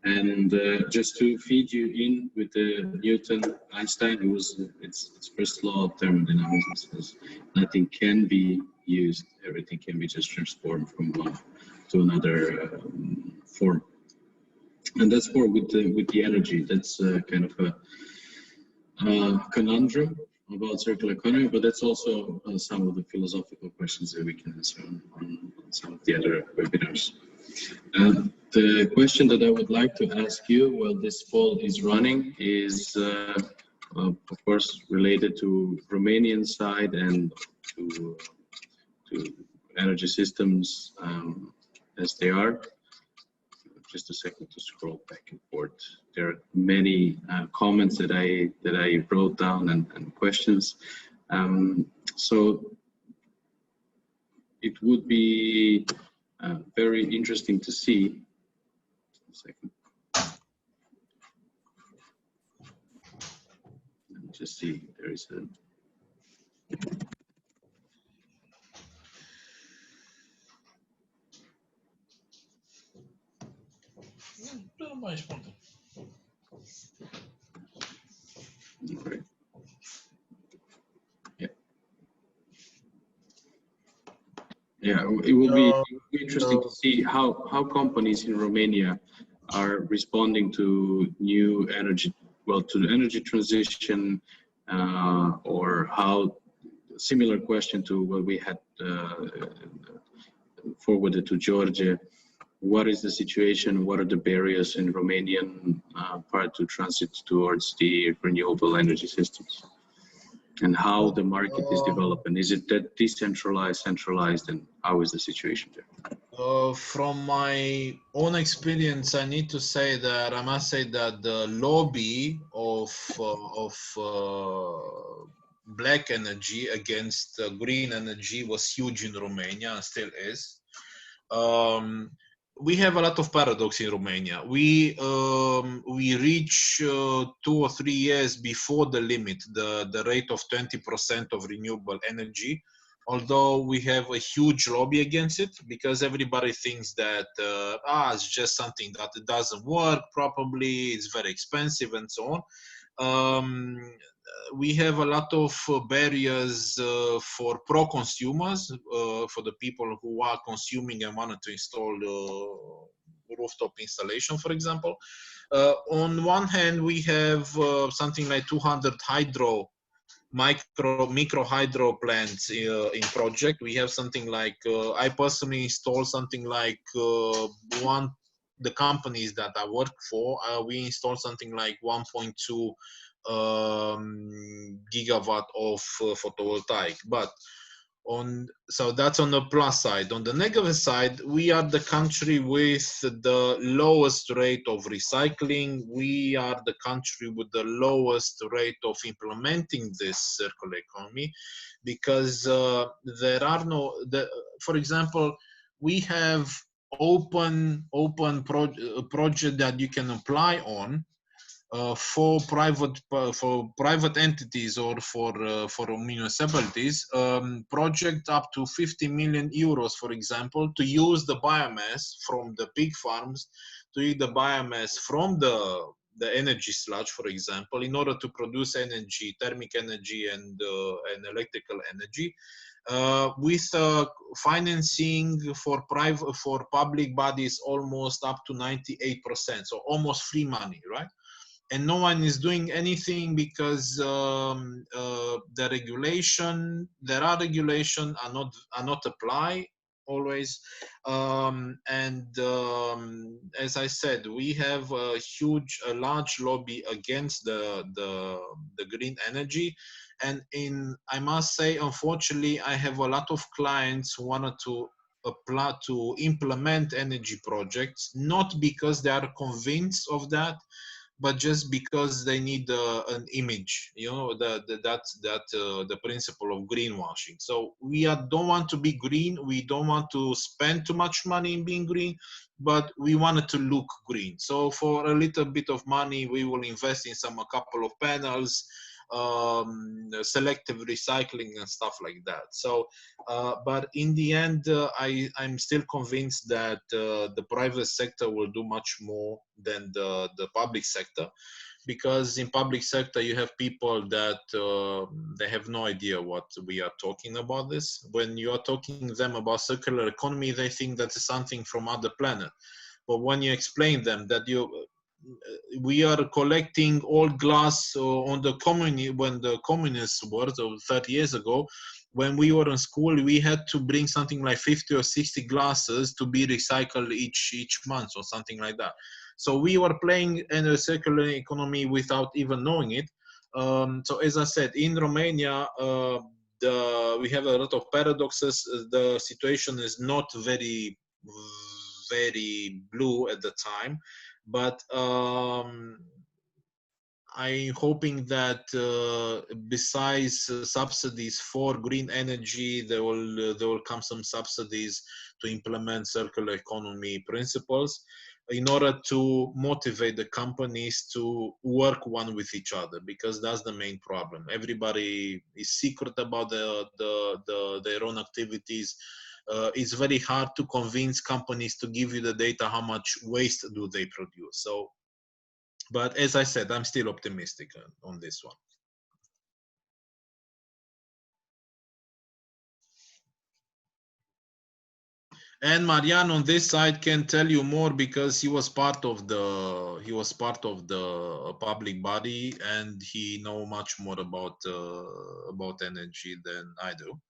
And just to feed you in with the Newton Einstein, it's first law of thermodynamics says nothing can be used, everything can be just transformed from one to another form. And that's more with the energy. That's kind of a conundrum about circular economy, but that's also some of the philosophical questions that we can answer on some of the other webinars. The question that I would like to ask you while this poll is running is, of course, related to Romanian side and to energy systems as they are. Just a second to scroll back and forth. There are many comments that I wrote down and questions. So it would be very interesting to see. A second. Let me just see. There is a. Right. Yeah. Yeah, it will be interesting to see how companies in Romania are responding to new energy, well, to the energy transition, or how similar question to what we had forwarded to George. What is the situation? What are the barriers in Romanian part to transit towards the renewable energy systems? And how the market is developing? Is it that decentralized, centralized, and how is the situation there? From my own experience, I need to say that I must say that the lobby of black energy against green energy was huge in Romania and still is. We have a lot of paradox in Romania. We reach 2 or 3 years before the limit, the rate of 20% of renewable energy, although we have a huge lobby against it because everybody thinks that it's just something that it doesn't work properly, it's very expensive and so on. We have a lot of barriers for pro-consumers, for the people who are consuming and wanted to install rooftop installation, for example. On one hand, we have something like 200 micro hydro plants in project. We have something like, I personally installed something like the companies that I work for, we installed something like 1.2 gigawatt of photovoltaic. But so that's on the plus side. On the negative side, we are the country with the lowest rate of recycling. We are the country with the lowest rate of implementing this circular economy, because there are no, for example, we have open project that you can apply on for private entities or for municipalities, project up to 50 million euros, for example, to use the biomass from the pig farms, to use the biomass from the energy sludge, for example, in order to produce energy, thermic energy and electrical energy, with financing for public bodies almost up to 98%, so almost free money, right? And no one is doing anything because the regulation, there are regulations are not applied always, as I said, we have a large lobby against the green energy, and I must say, unfortunately, I have a lot of clients who wanted to apply to implement energy projects, not because they are convinced of that, but just because they need an image, you know, the principle of greenwashing. So we don't want to be green. We don't want to spend too much money in being green, but we wanted to look green. So for a little bit of money, we will invest in a couple of panels, selective recycling and stuff like that. So, but in the end, I'm still convinced that the private sector will do much more than the public sector, because in public sector you have people that they have no idea what we are talking about this. When you are talking to them about circular economy, they think that is something from other planet. But when you explain them that we are collecting old glass on the when the communists were 30 years ago, when we were in school, we had to bring something like 50 or 60 glasses to be recycled each month or something like that. So we were playing in a circular economy without even knowing it. So as I said, in Romania, we have a lot of paradoxes. The situation is not very blue at the time, but I'm hoping that besides subsidies for green energy, there will come some subsidies to implement circular economy principles in order to motivate the companies to work one with each other, because that's the main problem. Everybody is secret about their own activities. It's very hard to convince companies to give you the data how much waste do they produce. So, but as I said, I'm still optimistic on this one. And Marian on this side can tell you more, because he was part of the public body, and he know much more about energy than I do,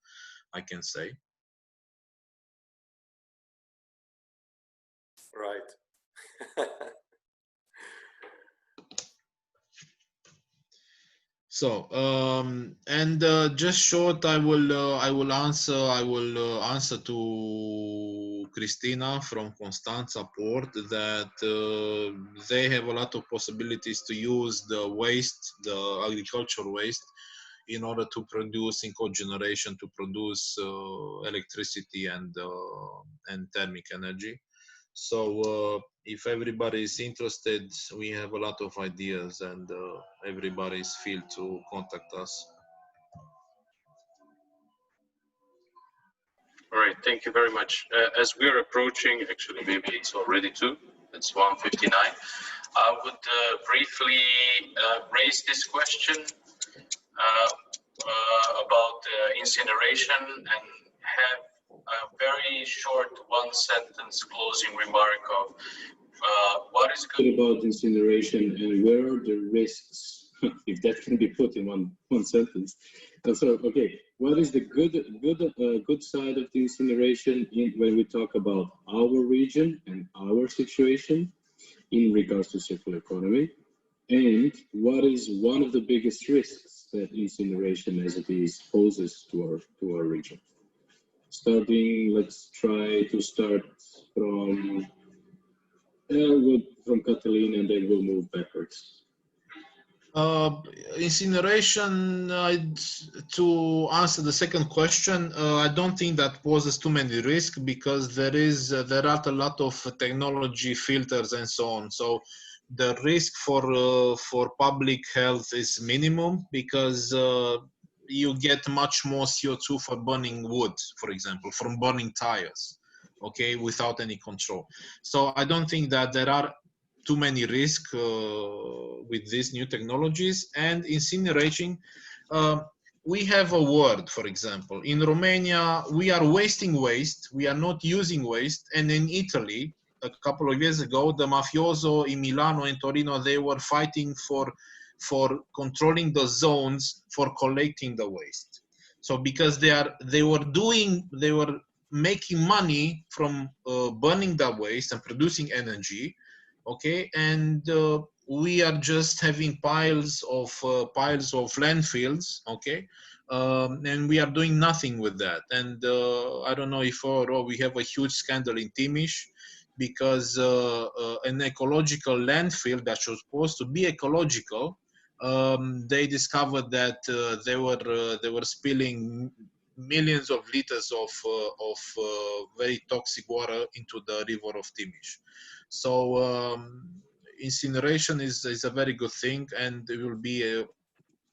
I can say. Right. So and just short, I will answer to Christina from Constanța Port that they have a lot of possibilities to use the waste, the agricultural waste, in order to produce in cogeneration, to produce electricity and thermic energy. So if everybody is interested, we have a lot of ideas, and everybody is free to contact us. All right, thank you very much. As we're approaching, actually maybe it's already 2, it's 1:59. I would briefly raise this question about incineration, and have a very short one-sentence closing remark of what is good about incineration and where are the risks, if that can be put in one sentence. So, okay, what is the good side of the incineration when we talk about our region and our situation in regards to circular economy, and what is one of the biggest risks that incineration as it is poses to our region? Let's try to start from Catalina, and then we'll move backwards. Incineration, to answer the second question, I don't think that poses too many risks, because there are a lot of technology filters and so on. So the risk for public health is minimum, because you get much more CO2 for burning wood, for example, from burning tires, okay, without any control. So I don't think that there are too many risks with these new technologies. And incinerating, we have a word, for example, in Romania, we are wasting waste, we are not using waste. And in Italy, a couple of years ago, the mafioso in Milano and Torino, they were fighting for controlling the zones for collecting the waste. So because they were making money from burning that waste and producing energy, okay, and we are just having piles of landfills, okay, and we are doing nothing with that. And I don't know if we have a huge scandal in Timiș, because an ecological landfill that was supposed to be ecological, they discovered that they were spilling millions of liters of very toxic water into the river of Timiș. So incineration is a very good thing, and there will be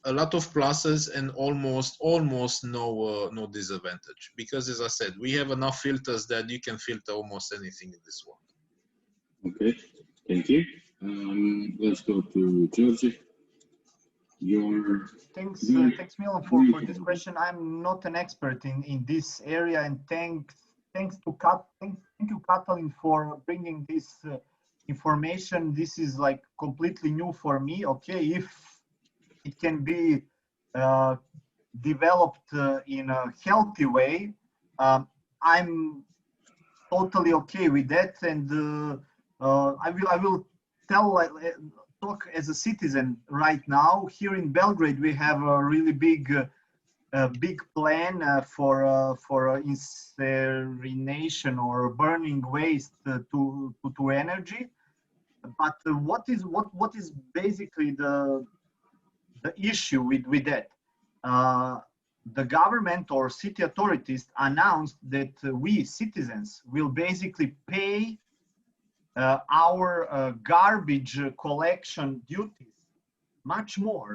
a lot of pluses and almost no disadvantage, because as I said, we have enough filters that you can filter almost anything in this world. Okay, thank you. Let's go to Georgie. Thanks Milan for this question. I'm not an expert in this area, and thank you Katalin for bringing this information. This is like completely new for me. Okay, if it can be developed in a healthy way, I'm totally okay with that, and I will talk as a citizen right now. Here in Belgrade, we have a really big plan for incineration or burning waste to energy. But what is basically the issue with that? The government or city authorities announced that we citizens will basically pay our garbage collection duties much more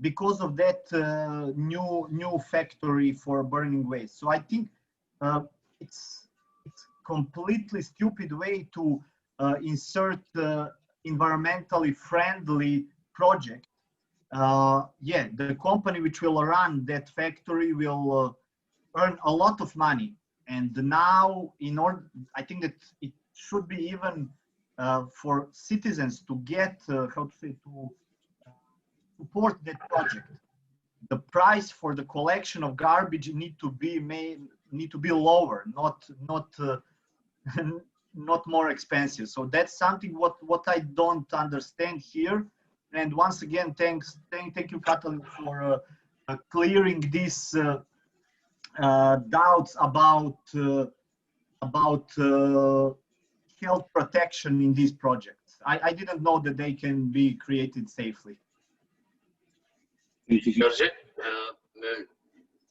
because of that new factory for burning waste. So I think it's completely stupid way to insert environmentally friendly project. Yeah, the company which will run that factory will earn a lot of money, and now I think that it should be even for citizens to get to support that project. The price for the collection of garbage need to be lower, not more expensive. So that's something what I don't understand here. And once again, thank you, Katalin, for clearing these doubts about health protection in these projects. I didn't know that they can be created safely. Thank you, George,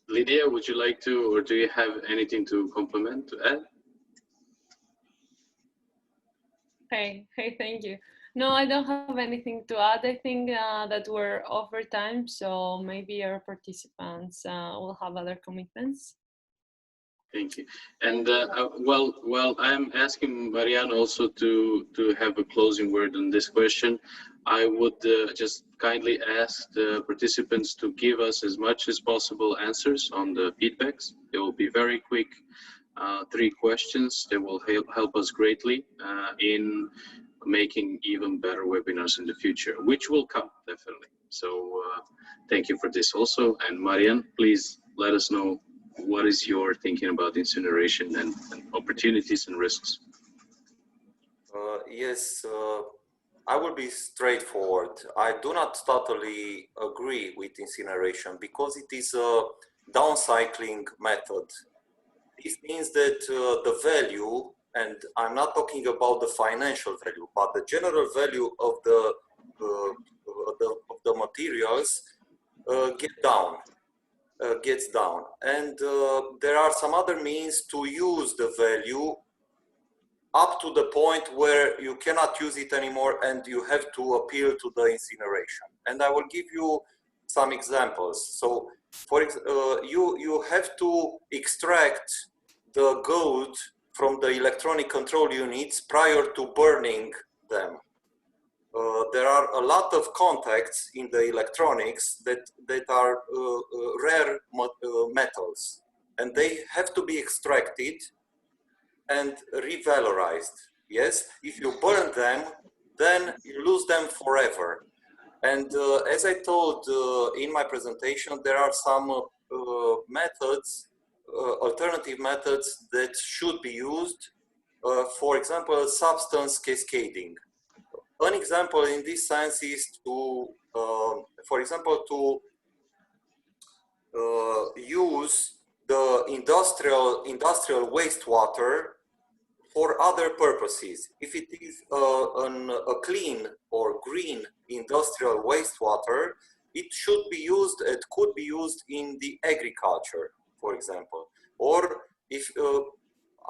Lydia, would you like to, or do you have anything to complement, to add? Hey, thank you. No, I don't have anything to add. I think that we're over time, so maybe our participants will have other commitments. Thank you. And well, I'm asking Marianne also to have a closing word on this question. I would just kindly ask the participants to give us as much as possible answers on the feedbacks. They will be very quick, 3 questions. They will help us greatly in making even better webinars in the future, which will come definitely. So thank you for this also. And Marianne, please let us know what is your thinking about incineration and opportunities and risks. Yes, I will be straightforward. I do not totally agree with incineration because it is a downcycling method. This means that the value, and I'm not talking about the financial value, but the general value of the materials gets down. And there are some other means to use the value up to the point where you cannot use it anymore and you have to appeal to the incineration. And I will give you some examples. So for you have to extract the gold from the electronic control units prior to burning them. There are a lot of contacts in the electronics that are rare metals, and they have to be extracted and revalorized. Yes, if you burn them, then you lose them forever. And as I told in my presentation, there are some methods, alternative methods that should be used. For example, substance cascading. An example in this sense is to, for example, to use the industrial wastewater for other purposes. If it is a clean or green industrial wastewater, it should be used, it could be used in the agriculture, for example. Or if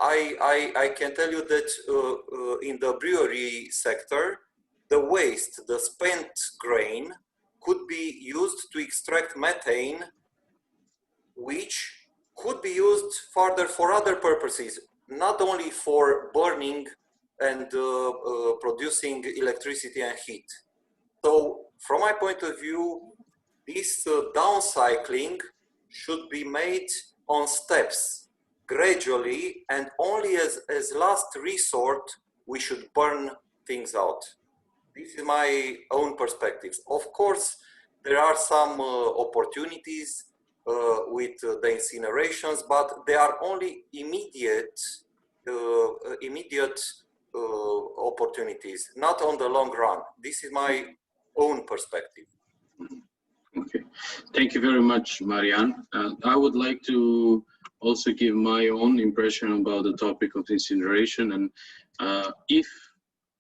I can tell you that in the brewery sector, the waste, the spent grain, could be used to extract methane, which could be used further for other purposes, not only for burning and producing electricity and heat. So from my point of view, this downcycling should be made on steps, gradually, and only as last resort, we should burn things out. This is my own perspectives. Of course, there are some opportunities with the incinerations, but they are only immediate opportunities, not on the long run. This is my own perspective. Okay, thank you very much, Marian. I would like to also give my own impression about the topic of incineration, and if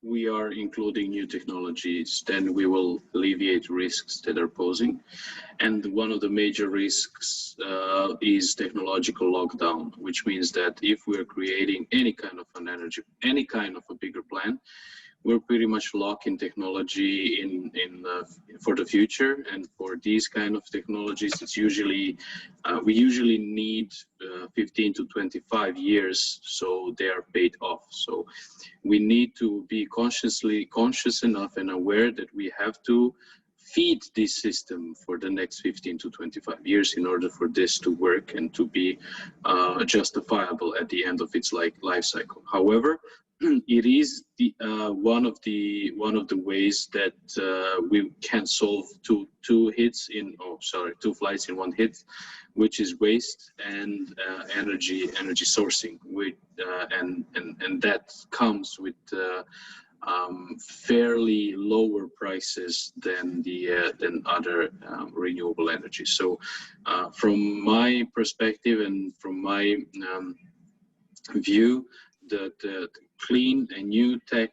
we are including new technologies, then we will alleviate risks that are posing. And one of the major risks is technological lockdown, which means that if we're creating any kind of an energy, any kind of a bigger plant, we're pretty much locked in technology for the future. And for these kind of technologies, it's usually we usually need 15 to 25 years, so they are paid off. So we need to be conscious enough and aware that we have to feed this system for the next 15 to 25 years in order for this to work and to be justifiable at the end of its life cycle. However, it is one of the ways that we can solve two flights in one hit, which is waste and energy sourcing. And that comes with fairly lower prices than other renewable energy. So from my perspective and from my view, the clean and new tech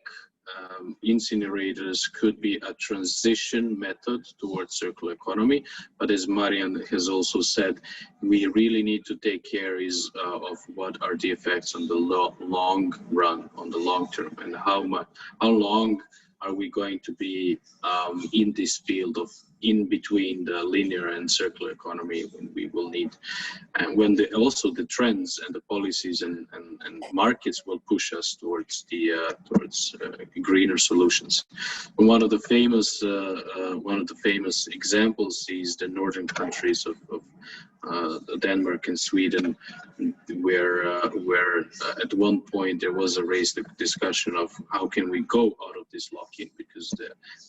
incinerators could be a transition method towards circular economy. But as Marian has also said, we really need to take care of what are the effects on the long run, on the long term, and how long are we going to be in this field of in between the linear and circular economy, when we will need, and when also the trends and the policies and markets will push us towards greener solutions. And one of the famous examples is the northern countries of Denmark and Sweden, where at one point there was a raised discussion of how can we go out of this lock-in, because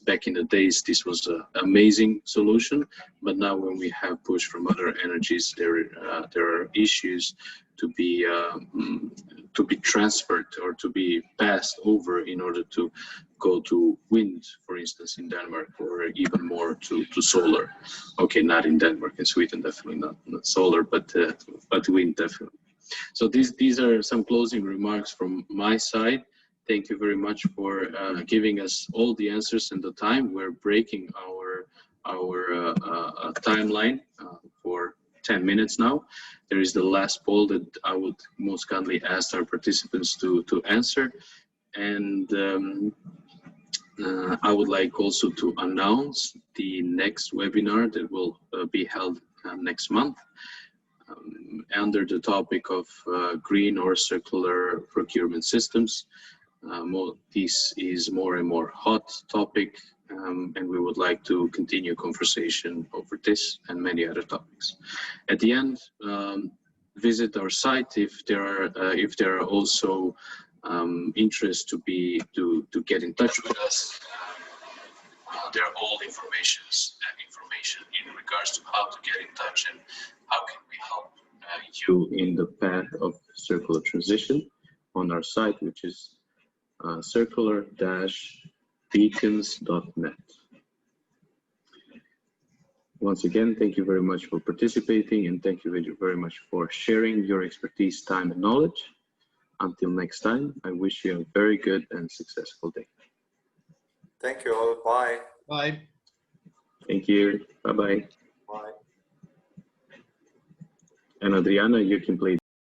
back in the days this was an amazing solution, but now when we have push from other energies, there are issues to be transferred or to be passed over in order to go to wind, for instance, in Denmark, or even more to solar. Okay, not in Denmark and Sweden, definitely not solar, but wind definitely. So these are some closing remarks from my side. Thank you very much for giving us all the answers and the time. We're breaking our timeline for 10 minutes now. There is the last poll that I would most kindly ask our participants to answer. And I would like also to announce the next webinar that will be held next month under the topic of green or circular procurement systems. This is more and more hot topic, and we would like to continue conversation over this and many other topics. At the end, visit our site if there are also interest to get in touch with us. There are all information in regards to how to get in touch and how can we help you in the path of circular transition on our site, which is circular-beacons.net. Once again, thank you very much for participating, and thank you very much for sharing your expertise, time, and knowledge. Until next time, I wish you a very good and successful day. Thank you all. Bye. Bye. Thank you. Bye-bye. Bye. And Adriana, you can play